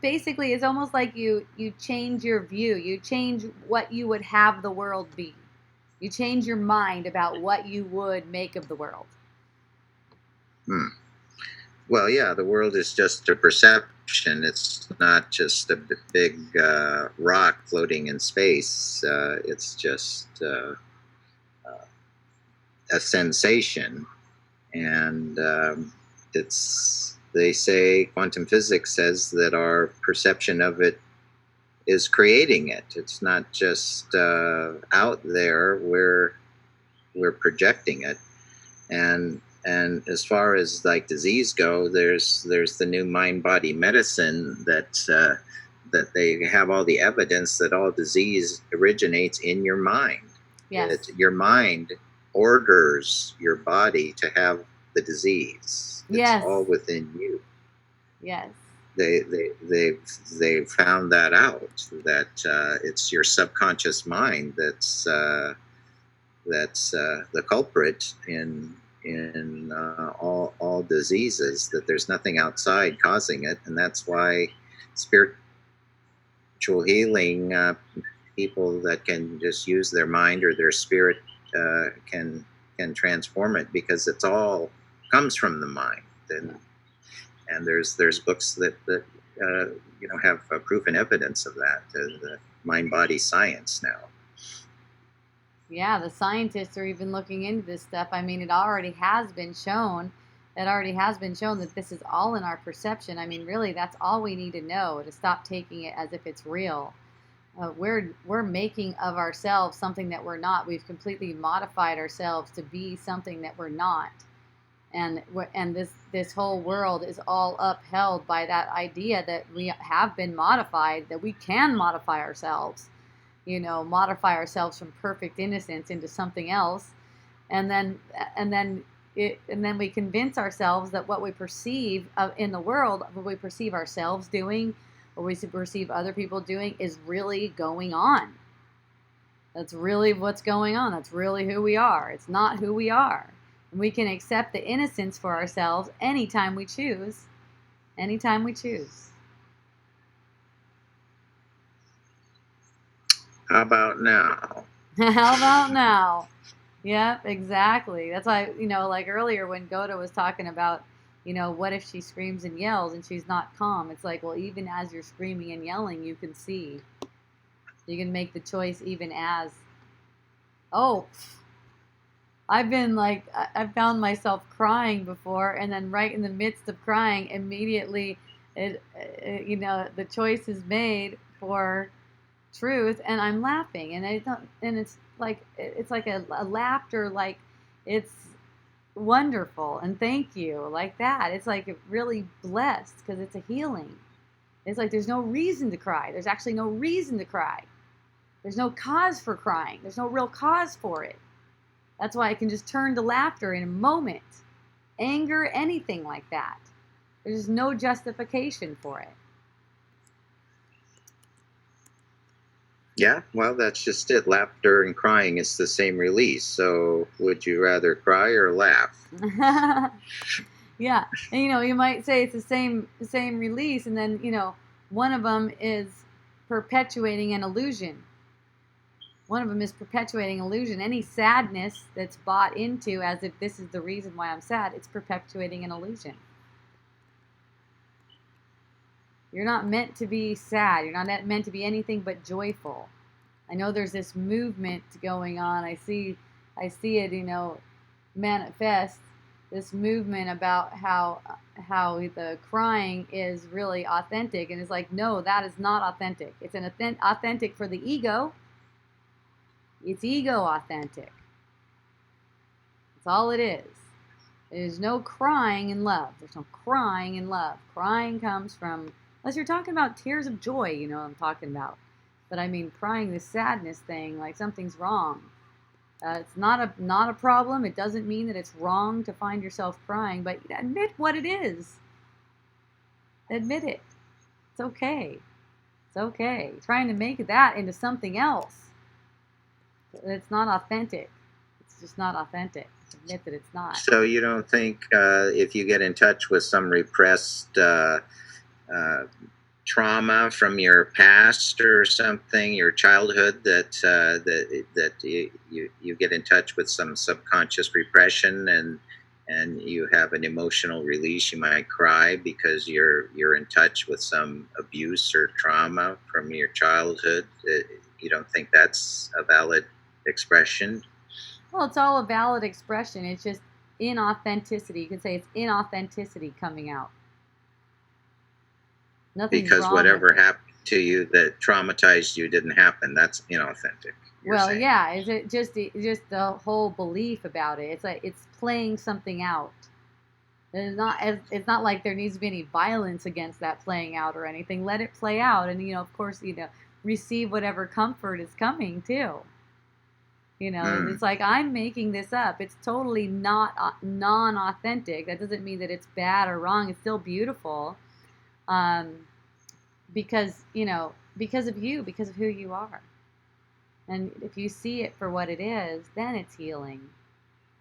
basically it's almost like you change your view. You change what you would have the world be. You change your mind about what you would make of the world. Well, yeah, the world is just a perception. It's not just a big rock floating in space. It's just a sensation. And they say, quantum physics says that our perception of it is creating it. It's not just out there. We're projecting it. And as far as like disease go, there's the new mind body medicine that they have all the evidence that all disease originates in your mind. Yes. Your mind orders your body to have the disease. Yes. It's all within you. Yes. They've found that out, that it's your subconscious mind that's the culprit in all diseases, that there's nothing outside causing it. And that's why spiritual healing, people that can just use their mind or their spirit can transform it, because it's all comes from the mind. And there's books that have proof and evidence of that, the mind body science now. Yeah, the scientists are even looking into this stuff. I mean, it already has been shown. That this is all in our perception. I mean, really, that's all we need to know to stop taking it as if it's real. We're making of ourselves something that we're not. We've completely modified ourselves to be something that we're not. And this whole world is all upheld by that idea that we have been modified, that we can modify ourselves. Modify ourselves from perfect innocence into something else, and then we convince ourselves that what we perceive in the world, what we perceive ourselves doing, what we perceive other people doing, is really going on. That's really what's going on. That's really who we are. It's not who we are. And we can accept the innocence for ourselves anytime we choose. Anytime we choose. How about now? How about now? Yep, exactly. That's why, like earlier when Goda was talking about, what if she screams and yells and she's not calm? It's like, well, even as you're screaming and yelling, you can see. You can make the choice even as, I've found myself crying before, and then right in the midst of crying, immediately, the choice is made for truth, and I'm laughing, and it's like a laughter, like it's wonderful, and thank you, like that. It's like really blessed because it's a healing. It's like there's no reason to cry. There's actually no reason to cry. There's no cause for crying. There's no real cause for it. That's why I can just turn to laughter in a moment. Anger, anything like that. There's no justification for it. Yeah, well, that's just it. Laughter and crying is the same release. So would you rather cry or laugh? Yeah. And, you might say it's the same release, and then, one of them is perpetuating an illusion. One of them is perpetuating illusion. Any sadness that's bought into as if this is the reason why I'm sad, it's perpetuating an illusion. You're not meant to be sad. You're not meant to be anything but joyful. I know there's this movement going on. I see it, manifest this movement about how the crying is really authentic, and it's like, no, that is not authentic. It's an authentic for the ego. It's ego authentic. That's all it is. There's no crying in love. There's no crying in love. Crying comes from, unless you're talking about tears of joy, what I'm talking about. But I mean, crying, the sadness thing, like something's wrong. It's not a problem. It doesn't mean that it's wrong to find yourself crying, but admit what it is. Admit it. It's okay. It's okay. Trying to make that into something else. It's not authentic. It's just not authentic. Admit that it's not. So you don't think if you get in touch with some repressed trauma from your past or something, your childhood, that you get in touch with some subconscious repression, and you have an emotional release, you might cry because you're in touch with some abuse or trauma from your childhood? You don't think that's a valid expression? Well, it's all a valid expression. It's just inauthenticity. You could say it's inauthenticity coming out. Nothing's because wrong whatever with it. happened to you that traumatized you didn't happen. That's inauthentic. Well, saying. Yeah, is it just the whole belief about it? It's like it's playing something out. It's not like there needs to be any violence against that playing out or anything. Let it play out, and of course, receive whatever comfort is coming too. It's like, I'm making this up. It's totally not non-authentic. That doesn't mean that it's bad or wrong. It's still beautiful. Because of you, because of who you are. And if you see it for what it is, then it's healing.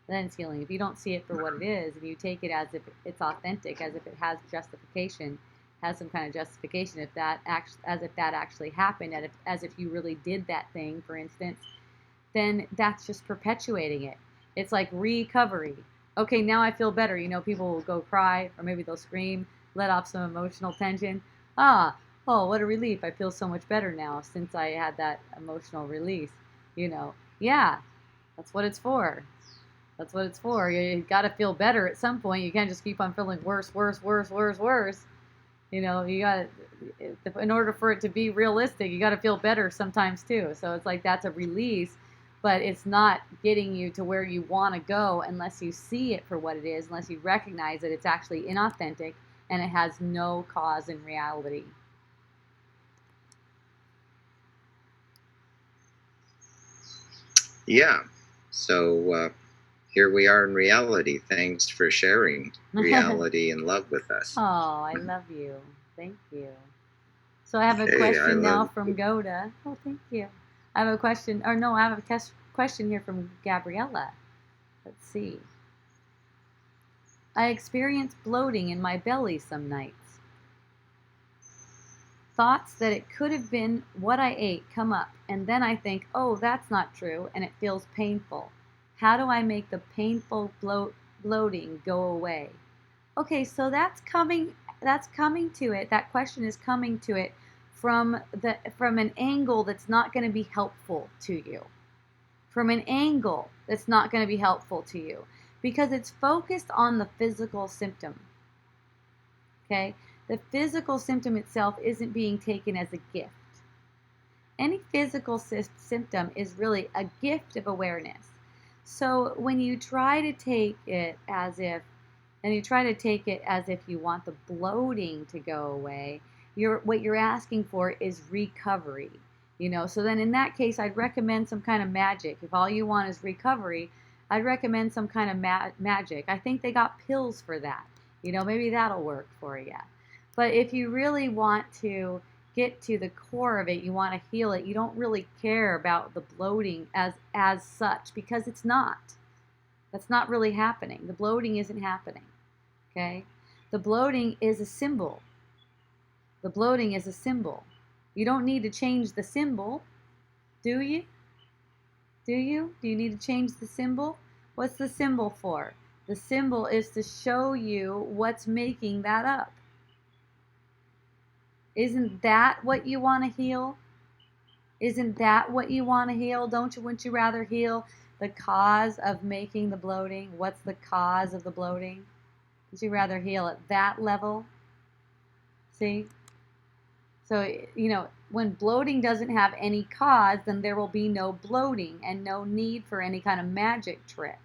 If you don't see it for what it is, and you take it as if it's authentic, as if it has justification, has some kind of justification, as if that actually happened, as if you really did that thing, for instance, then that's just perpetuating it. It's like recovery. Okay, now I feel better. People will go cry, or maybe they'll scream, let off some emotional tension. Oh, what a relief. I feel so much better now since I had that emotional release. Yeah, that's what it's for. That's what it's for. You got to feel better at some point. You can't just keep on feeling worse. You got to, in order for it to be realistic, you got to feel better sometimes too. So it's like, that's a release, but it's not getting you to where you want to go unless you see it for what it is, unless you recognize that it's actually inauthentic and it has no cause in reality. Yeah. So here we are in reality. Thanks for sharing reality and love with us. Oh, I love you. Thank you. So I have a question now from Goda. Oh, thank you. I have a question, or no, I have a question here from Gabriella. Let's see. I experience bloating in my belly some nights. Thoughts that it could have been what I ate come up, and then I think, oh, that's not true, and it feels painful. How do I make the painful bloating go away? Okay, so that's coming to it. That question is coming to it from an angle that's not going to be helpful to you. From an angle that's not going to be helpful to you, because it's focused on the physical symptom. Okay? The physical symptom itself isn't being taken as a gift. Any physical symptom is really a gift of awareness. So when you try to take it as if you want the bloating to go away, what you're asking for is recovery. So then in that case, I'd recommend some kind of magic. If all you want is recovery, I'd recommend some kind of magic. I think they got pills for that. Maybe that'll work for you. But if you really want to get to the core of it, you want to heal it, you don't really care about the bloating as such, because it's not. That's not really happening. The bloating isn't happening. Okay? The bloating is a symbol. The bloating is a symbol. You don't need to change the symbol, do you? Do you? Do you need to change the symbol? What's the symbol for? The symbol is to show you what's making that up. Isn't that what you want to heal? Isn't that what you want to heal? Wouldn't you rather heal the cause of making the bloating? What's the cause of the bloating? Would you rather heal at that level? See? So, when bloating doesn't have any cause, then there will be no bloating and no need for any kind of magic trick.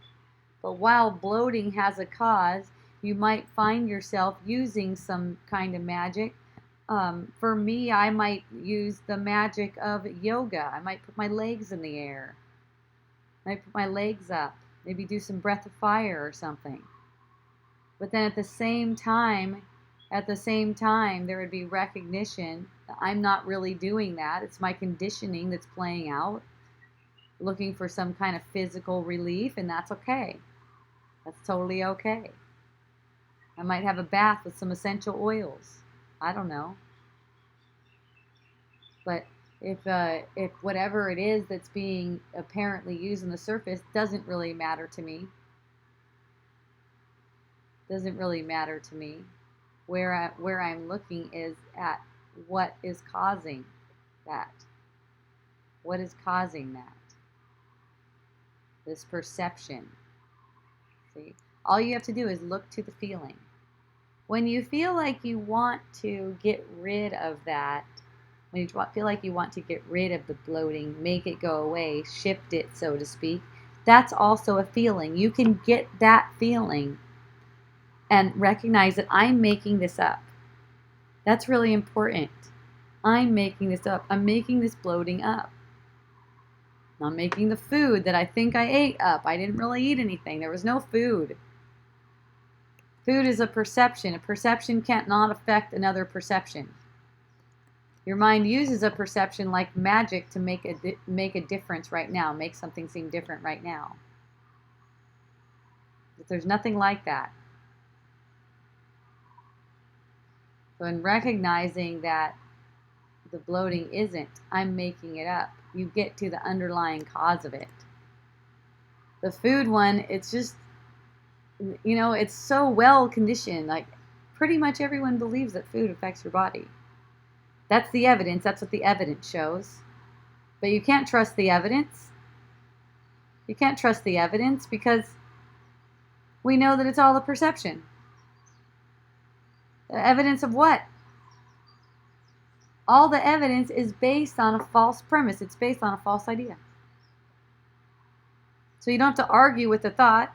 But while bloating has a cause, you might find yourself using some kind of magic. For me, I might use the magic of yoga. I might put my legs in the air. I might put my legs up. Maybe do some breath of fire or something. But then at the same time, there would be recognition that I'm not really doing that. It's my conditioning that's playing out, looking for some kind of physical relief, and that's okay. That's totally okay. I might have a bath with some essential oils. I don't know. But if whatever it is that's being apparently used on the surface doesn't really matter to me, where I'm looking is at what is causing that. What is causing that? This perception. See? All you have to do is look to the feeling. When you feel like you want to get rid of that, when you feel like you want to get rid of the bloating, make it go away, shift it, so to speak, that's also a feeling. You can get that feeling and recognize that I'm making this up. That's really important. I'm making this up. I'm making this bloating up. I'm making the food that I think I ate up. I didn't really eat anything. There was no food. Food is a perception. A perception can't not affect another perception. Your mind uses a perception like magic to make a difference right now, make something seem different right now. But there's nothing like that. So in recognizing that the bloating isn't, I'm making it up, you get to the underlying cause of it. The food one, it's just, it's so well conditioned. Like, pretty much everyone believes that food affects your body. That's the evidence. That's what the evidence shows. But you can't trust the evidence. You can't trust the evidence because we know that it's all a perception. The evidence of what? All the evidence is based on a false premise. It's based on a false idea. So you don't have to argue with the thoughts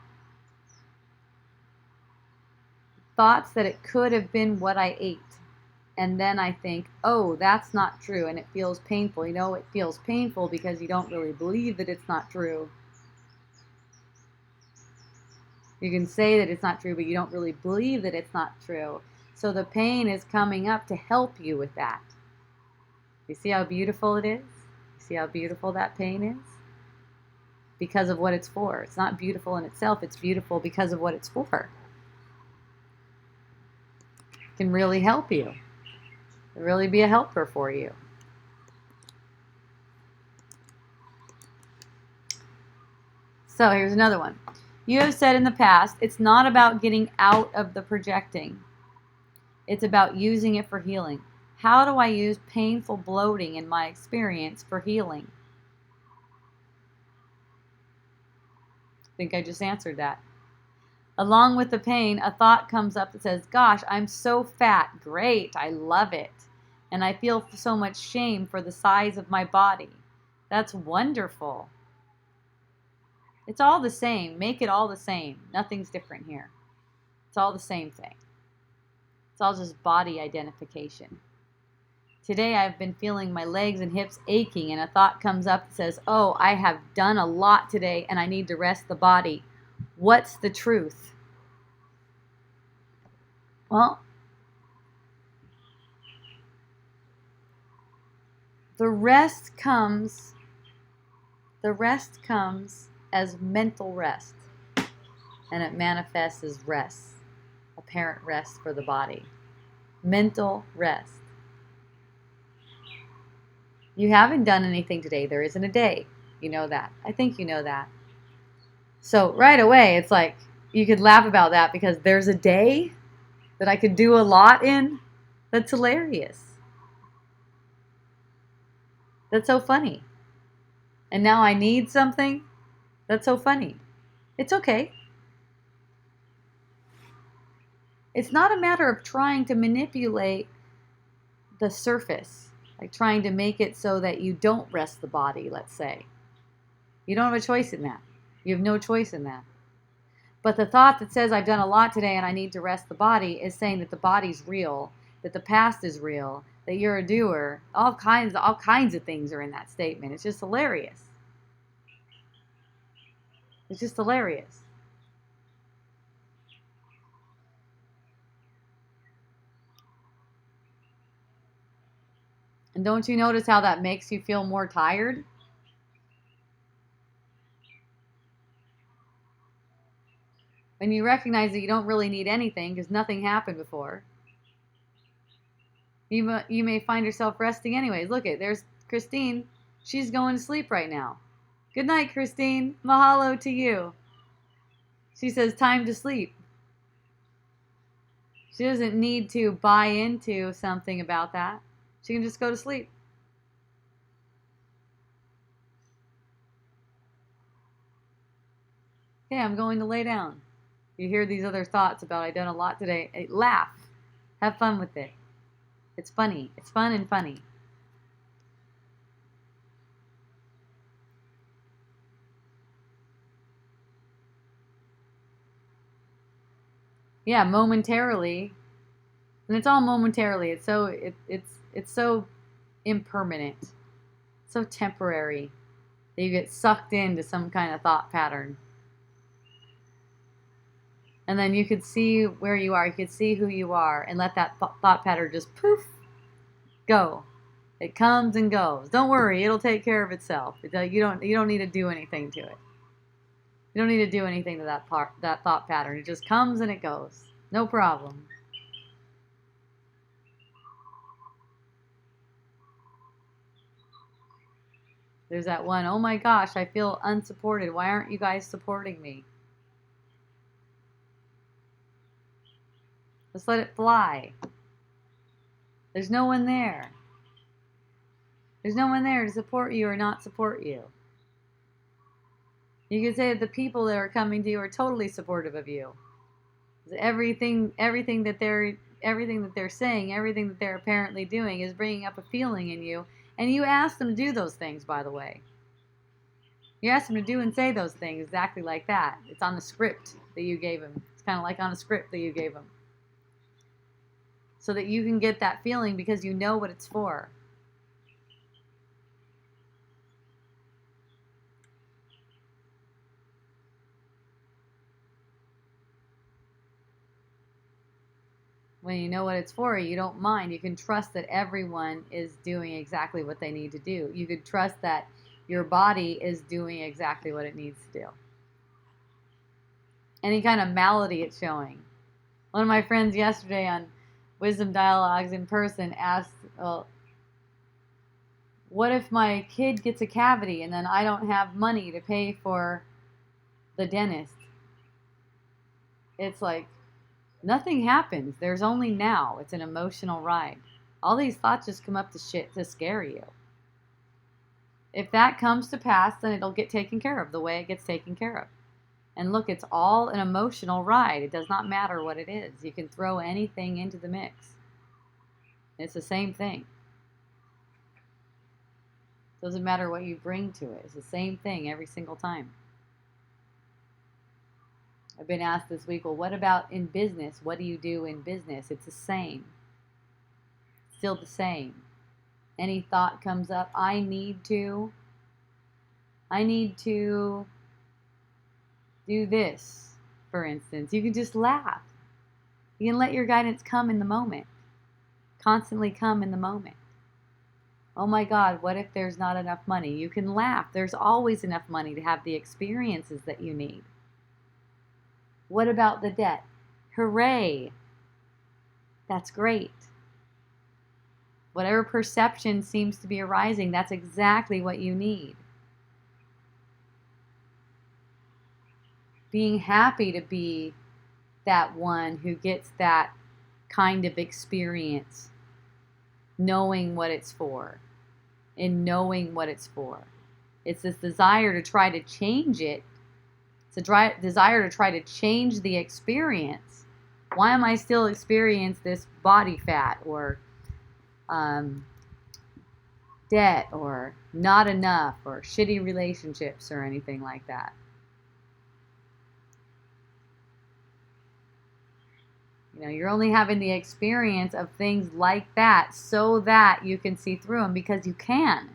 that it could have been what I ate. And then I think, oh, that's not true, and it feels painful. It feels painful because you don't really believe that it's not true. You can say that it's not true, but you don't really believe that it's not true. So the pain is coming up to help you with that. You see how beautiful it is? You see how beautiful that pain is? Because of what it's for. It's not beautiful in itself, it's beautiful because of what it's for. It can really help you. It really be a helper for you. So here's another one. You have said in the past, it's not about getting out of the projecting. It's about using it for healing. How do I use painful bloating in my experience for healing? I think I just answered that. Along with the pain, a thought comes up that says, gosh, I'm so fat. Great, I love it. And I feel so much shame for the size of my body. That's wonderful. It's all the same. Make it all the same. Nothing's different here. It's all the same thing. It's all just body identification. Today I've been feeling my legs and hips aching, and a thought comes up that says, oh, I have done a lot today and I need to rest the body. What's the truth? Well, the rest comes as mental rest, and it manifests as rest, apparent rest for the body. Mental rest. You haven't done anything today. There isn't a day. You know that. I think you know that. So right away, it's like you could laugh about that because there's a day that I could do a lot in. That's hilarious. That's so funny. And now I need something? That's so funny. It's okay. It's not a matter of trying to manipulate the surface, like trying to make it so that you don't rest the body, let's say. You don't have a choice in that. You have no choice in that. But the thought that says, I've done a lot today and I need to rest the body, is saying that the body's real, that the past is real, that you're a doer. All kinds of things are in that statement. It's just hilarious. It's just hilarious. And don't you notice how that makes you feel more tired? When you recognize that you don't really need anything because nothing happened before, you may find yourself resting anyways. Look at, there's Christine. She's going to sleep right now. Good night, Christine. Mahalo to you. She says time to sleep. She doesn't need to buy into something about that. She can just go to sleep. Okay, I'm going to lay down. You hear these other thoughts about I've done a lot today. Laugh. Have fun with it. It's funny. It's fun and funny. Yeah, momentarily. And it's all momentarily. It's so impermanent. So temporary that you get sucked into some kind of thought pattern. And then you could see where you are. You could see who you are and let that thought pattern just poof, go. It comes and goes. Don't worry, it'll take care of itself. You don't need to do anything to it. You don't need to do anything to that thought pattern. It just comes and it goes. No problem. There's that one, oh my gosh, I feel unsupported. Why aren't you guys supporting me? Just let it fly. There's no one there. There's no one there to support you or not support you. You could say that the people that are coming to you are totally supportive of you. Everything that they're saying, everything that they're apparently doing is bringing up a feeling in you. And you asked them to do those things, by the way. You asked them to do and say those things exactly like that. It's on the script that you gave them. It's kind of like on a script that you gave them. So that you can get that feeling because you know what it's for. When you know what it's for, you don't mind. You can trust that everyone is doing exactly what they need to do. You could trust that your body is doing exactly what it needs to do. Any kind of malady it's showing. One of my friends yesterday on Wisdom Dialogues in person asked, well, what if my kid gets a cavity and then I don't have money to pay for the dentist? It's like, nothing happens. There's only now. It's an emotional ride. All these thoughts just come up to scare you. If that comes to pass, then it'll get taken care of the way it gets taken care of. And look, it's all an emotional ride. It does not matter what it is. You can throw anything into the mix. It's the same thing. It doesn't matter what you bring to it. It's the same thing every single time. I've been asked this week, well, what about in business? What do you do in business? It's the same. Still the same. Any thought comes up, I need to do this, for instance. You can just laugh. You can let your guidance come in the moment. Constantly come in the moment. Oh my God, what if there's not enough money? You can laugh. There's always enough money to have the experiences that you need. What about the debt? Hooray! That's great. Whatever perception seems to be arising, that's exactly what you need. Being happy to be that one who gets that kind of experience, knowing what it's for. in knowing what it's for. It's this desire to try to change it. It's a desire to try to change the experience. Why am I still experiencing this body fat or debt or not enough or shitty relationships or anything like that? You know, you're only having the experience of things like that so that you can see through them, because you can.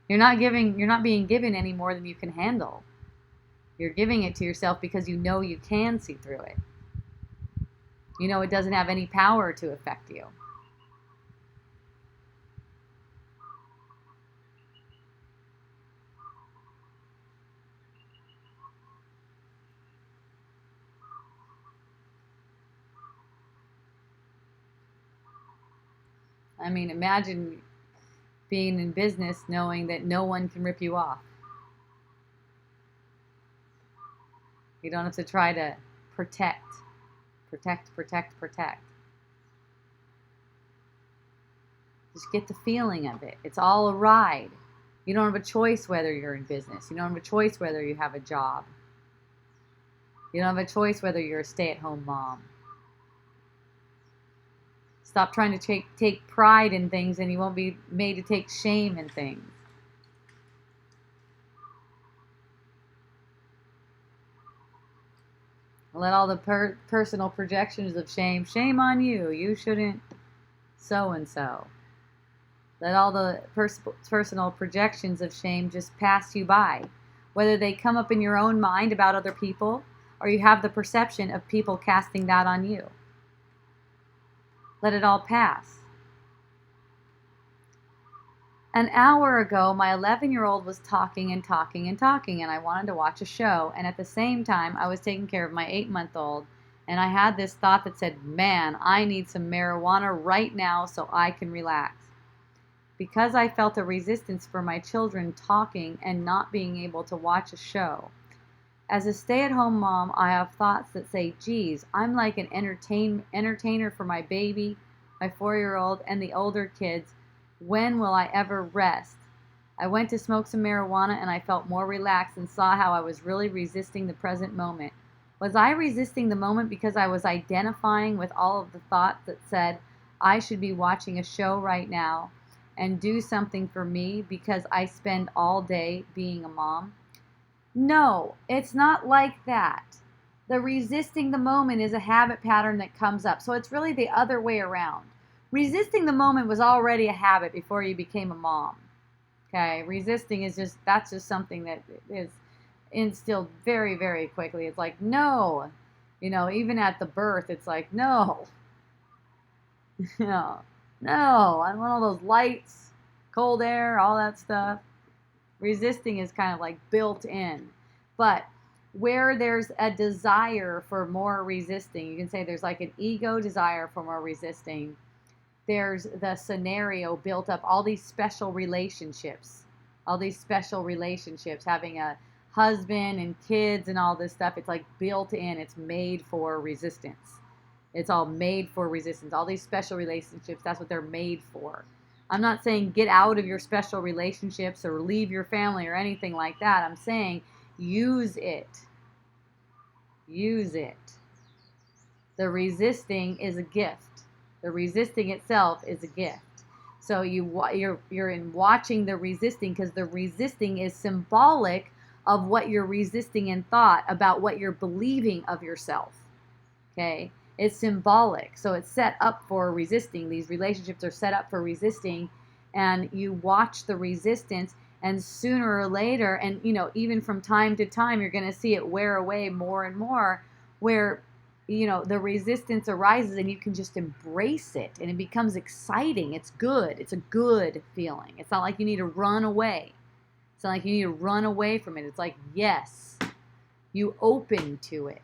You're not being given any more than you can handle. You're giving it to yourself because you know you can see through it. You know it doesn't have any power to affect you. I mean, imagine being in business knowing that no one can rip you off. You don't have to try to protect. Just get the feeling of it. It's all a ride. You don't have a choice whether you're in business. You don't have a choice whether you have a job. You don't have a choice whether you're a stay-at-home mom. Stop trying to take pride in things, and you won't be made to take shame in things. Let all the personal projections of shame on you. You shouldn't so-and-so. Let all the personal projections of shame just pass you by. Whether they come up in your own mind about other people, or you have the perception of people casting that on you. Let it all pass. An hour ago, my 11-year-old was talking, and I wanted to watch a show, and at the same time, I was taking care of my 8-month-old, and I had this thought that said, man, I need some marijuana right now so I can relax. Because I felt a resistance for my children talking and not being able to watch a show. As a stay-at-home mom, I have thoughts that say, geez, I'm like an entertainer for my baby, my 4-year-old, and the older kids. When will I ever rest? I went to smoke some marijuana and I felt more relaxed and saw how I was really resisting the present moment. Was I resisting the moment because I was identifying with all of the thoughts that said I should be watching a show right now and do something for me because I spend all day being a mom? No, it's not like that. The resisting the moment is a habit pattern that comes up. So it's really the other way around. Resisting the moment was already a habit before you became a mom. Okay, resisting that's just something that is instilled very, very quickly. It's like, no, even at the birth, it's like, no, no, I want all those lights, cold air, all that stuff. Resisting is kind of like built in. But where there's a desire for more resisting, you can say there's like an ego desire for more resisting. There's the scenario built up, all these special relationships, having a husband and kids and all this stuff. It's like built in, it's made for resistance. It's all made for resistance. All these special relationships, that's what they're made for. I'm not saying get out of your special relationships or leave your family or anything like that. I'm saying use it. Use it. The resisting is a gift. The resisting itself is a gift. So you're in watching the resisting, because the resisting is symbolic of what you're resisting in thought about what you're believing of yourself. Okay? It's symbolic. So it's set up for resisting. These relationships are set up for resisting, and you watch the resistance, and sooner or later, and even from time to time, you're going to see it wear away more and more, where the resistance arises and you can just embrace it, and it becomes exciting. It's good. It's a good feeling. It's not like you need to run away. It's not like you need to run away from it. It's like, yes, you open to it.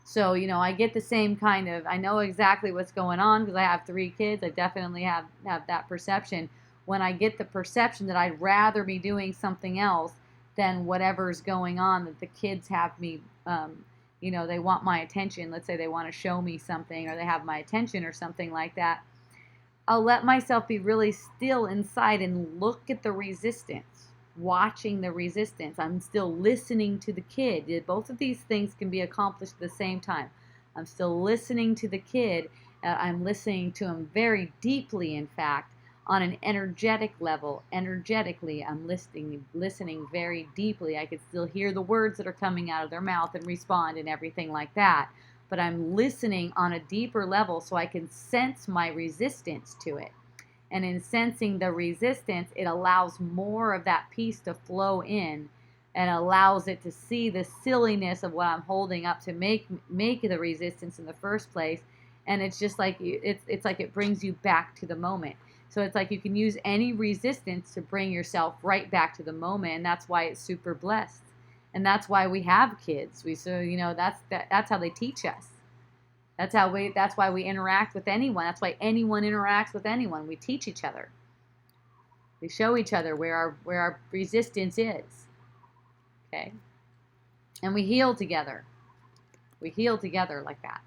So, I get the same kind of, I know exactly what's going on because I have 3 kids. I definitely have that perception. When I get the perception that I'd rather be doing something else than whatever's going on, that the kids have me, they want my attention. Let's say they want to show me something, or they have my attention or something like that. I'll let myself be really still inside and look at the resistance, watching the resistance. I'm still listening to the kid. Both of these things can be accomplished at the same time. I'm still listening to the kid. I'm listening to him very deeply, in fact, on an energetic level. Energetically, I'm listening very deeply. I can still hear the words that are coming out of their mouth and respond and everything like that. But I'm listening on a deeper level so I can sense my resistance to it. And in sensing the resistance, it allows more of that peace to flow in and allows it to see the silliness of what I'm holding up to make the resistance in the first place. And it's just like it's like it brings you back to the moment. So it's like you can use any resistance to bring yourself right back to the moment, and that's why it's super blessed. And that's why we have kids. That's how they teach us. That's why we interact with anyone. That's why anyone interacts with anyone. We teach each other. We show each other where our resistance is. Okay? And we heal together. We heal together like that.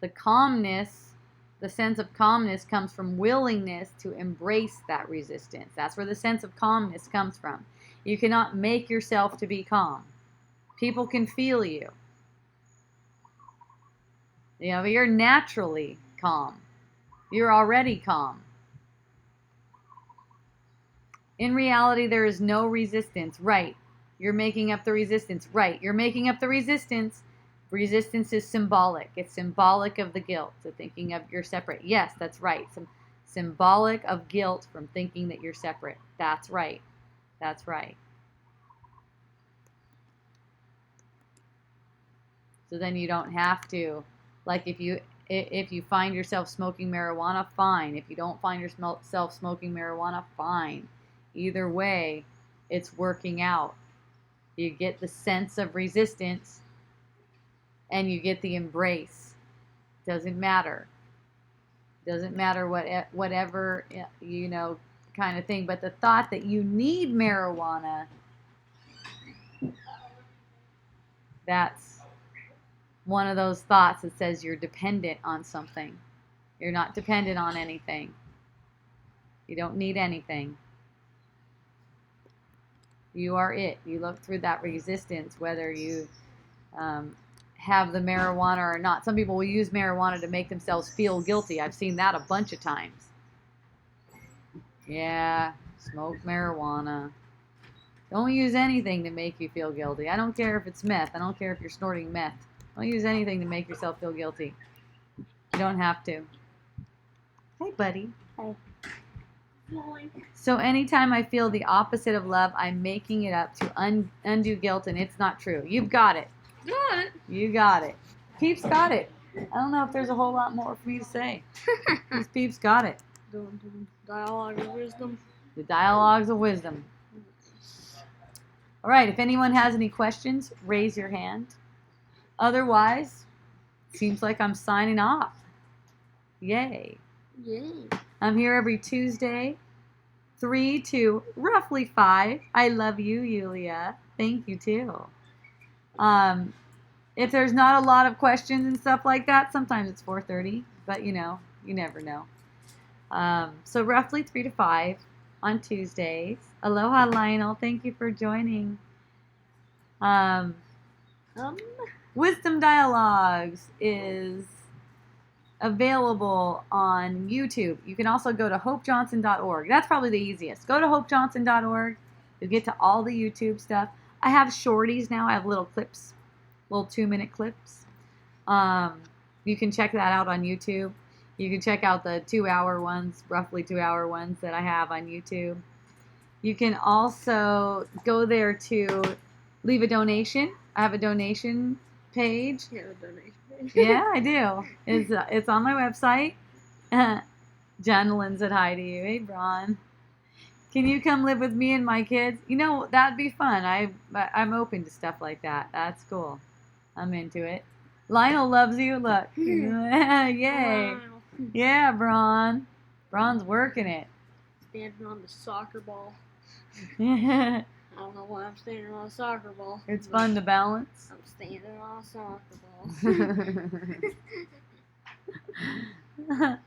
The calmness, the sense of calmness comes from willingness to embrace that resistance. That's where the sense of calmness comes from. You cannot make yourself to be calm. People can feel you. You're naturally calm. You're already calm. In reality, there is no resistance. Right. You're making up the resistance. Right. You're making up the resistance. Resistance is symbolic. It's symbolic of the guilt, so thinking of you're separate. Yes, that's right. Symbolic of guilt from thinking that you're separate. That's right. That's right. So then you don't have to, like if you find yourself smoking marijuana, fine. If you don't find yourself smoking marijuana, fine. Either way, it's working out. You get the sense of resistance and you get the embrace. Doesn't matter. Doesn't matter whatever, kind of thing. But the thought that you need marijuana, that's one of those thoughts that says you're dependent on something. You're not dependent on anything. You don't need anything. You are it. You look through that resistance, whether you have the marijuana or not. Some people will use marijuana to make themselves feel guilty. I've seen that a bunch of times. Yeah, smoke marijuana. Don't use anything to make you feel guilty. I don't care if it's meth. I don't care if you're snorting meth. Don't use anything to make yourself feel guilty. You don't have to. Hey, buddy. Hi. So anytime I feel the opposite of love, I'm making it up to undo guilt, and it's not true. You've got it. Got it. You got it. Peeps got it. I don't know if there's a whole lot more for me to say. These peeps got it. The dialogue of wisdom. The dialogues of wisdom. All right, if anyone has any questions, raise your hand. Otherwise, seems like I'm signing off. Yay. Yay. I'm here every Tuesday, 3 to roughly 5. I love you, Yulia. Thank you, too. If there's not a lot of questions and stuff like that, sometimes it's 4:30, but you never know. So roughly 3 to 5 on Tuesdays. Aloha, Lionel. Thank you for joining. Wisdom Dialogues is available on YouTube. You can also go to hopejohnson.org. That's probably the easiest. Go to hopejohnson.org. You'll get to all the YouTube stuff. I have shorties now. I have little clips, little 2-minute clips. You can check that out on YouTube. You can check out the 2-hour ones, roughly 2-hour ones that I have on YouTube. You can also go there to leave a donation. I have a donation page. Yeah, the donation. Yeah, I do. It's on my website. Jonathan said hi to you. Hey, Braun. Can you come live with me and my kids? That'd be fun. I'm open to stuff like that. That's cool. I'm into it. Lionel loves you. Look. Yay. Wow. Yeah, Braun. Braun's working it. Standing on the soccer ball. don't know why I'm standing on a soccer ball. It's but fun to balance. I'm standing on a soccer ball.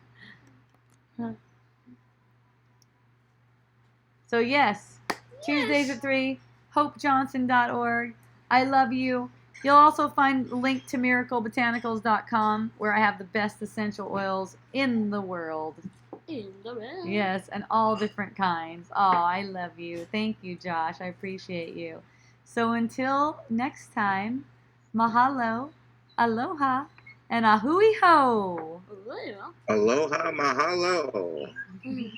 So yes, Tuesdays at 3, hopejohnson.org. I love you. You'll also find a link to miraclebotanicals.com where I have the best essential oils in the world. In the bed. Yes, and all different kinds. Oh, I love you. Thank you, Josh. I appreciate you. So until next time, mahalo, aloha, and a hui ho. Well, Aloha mahalo. mm.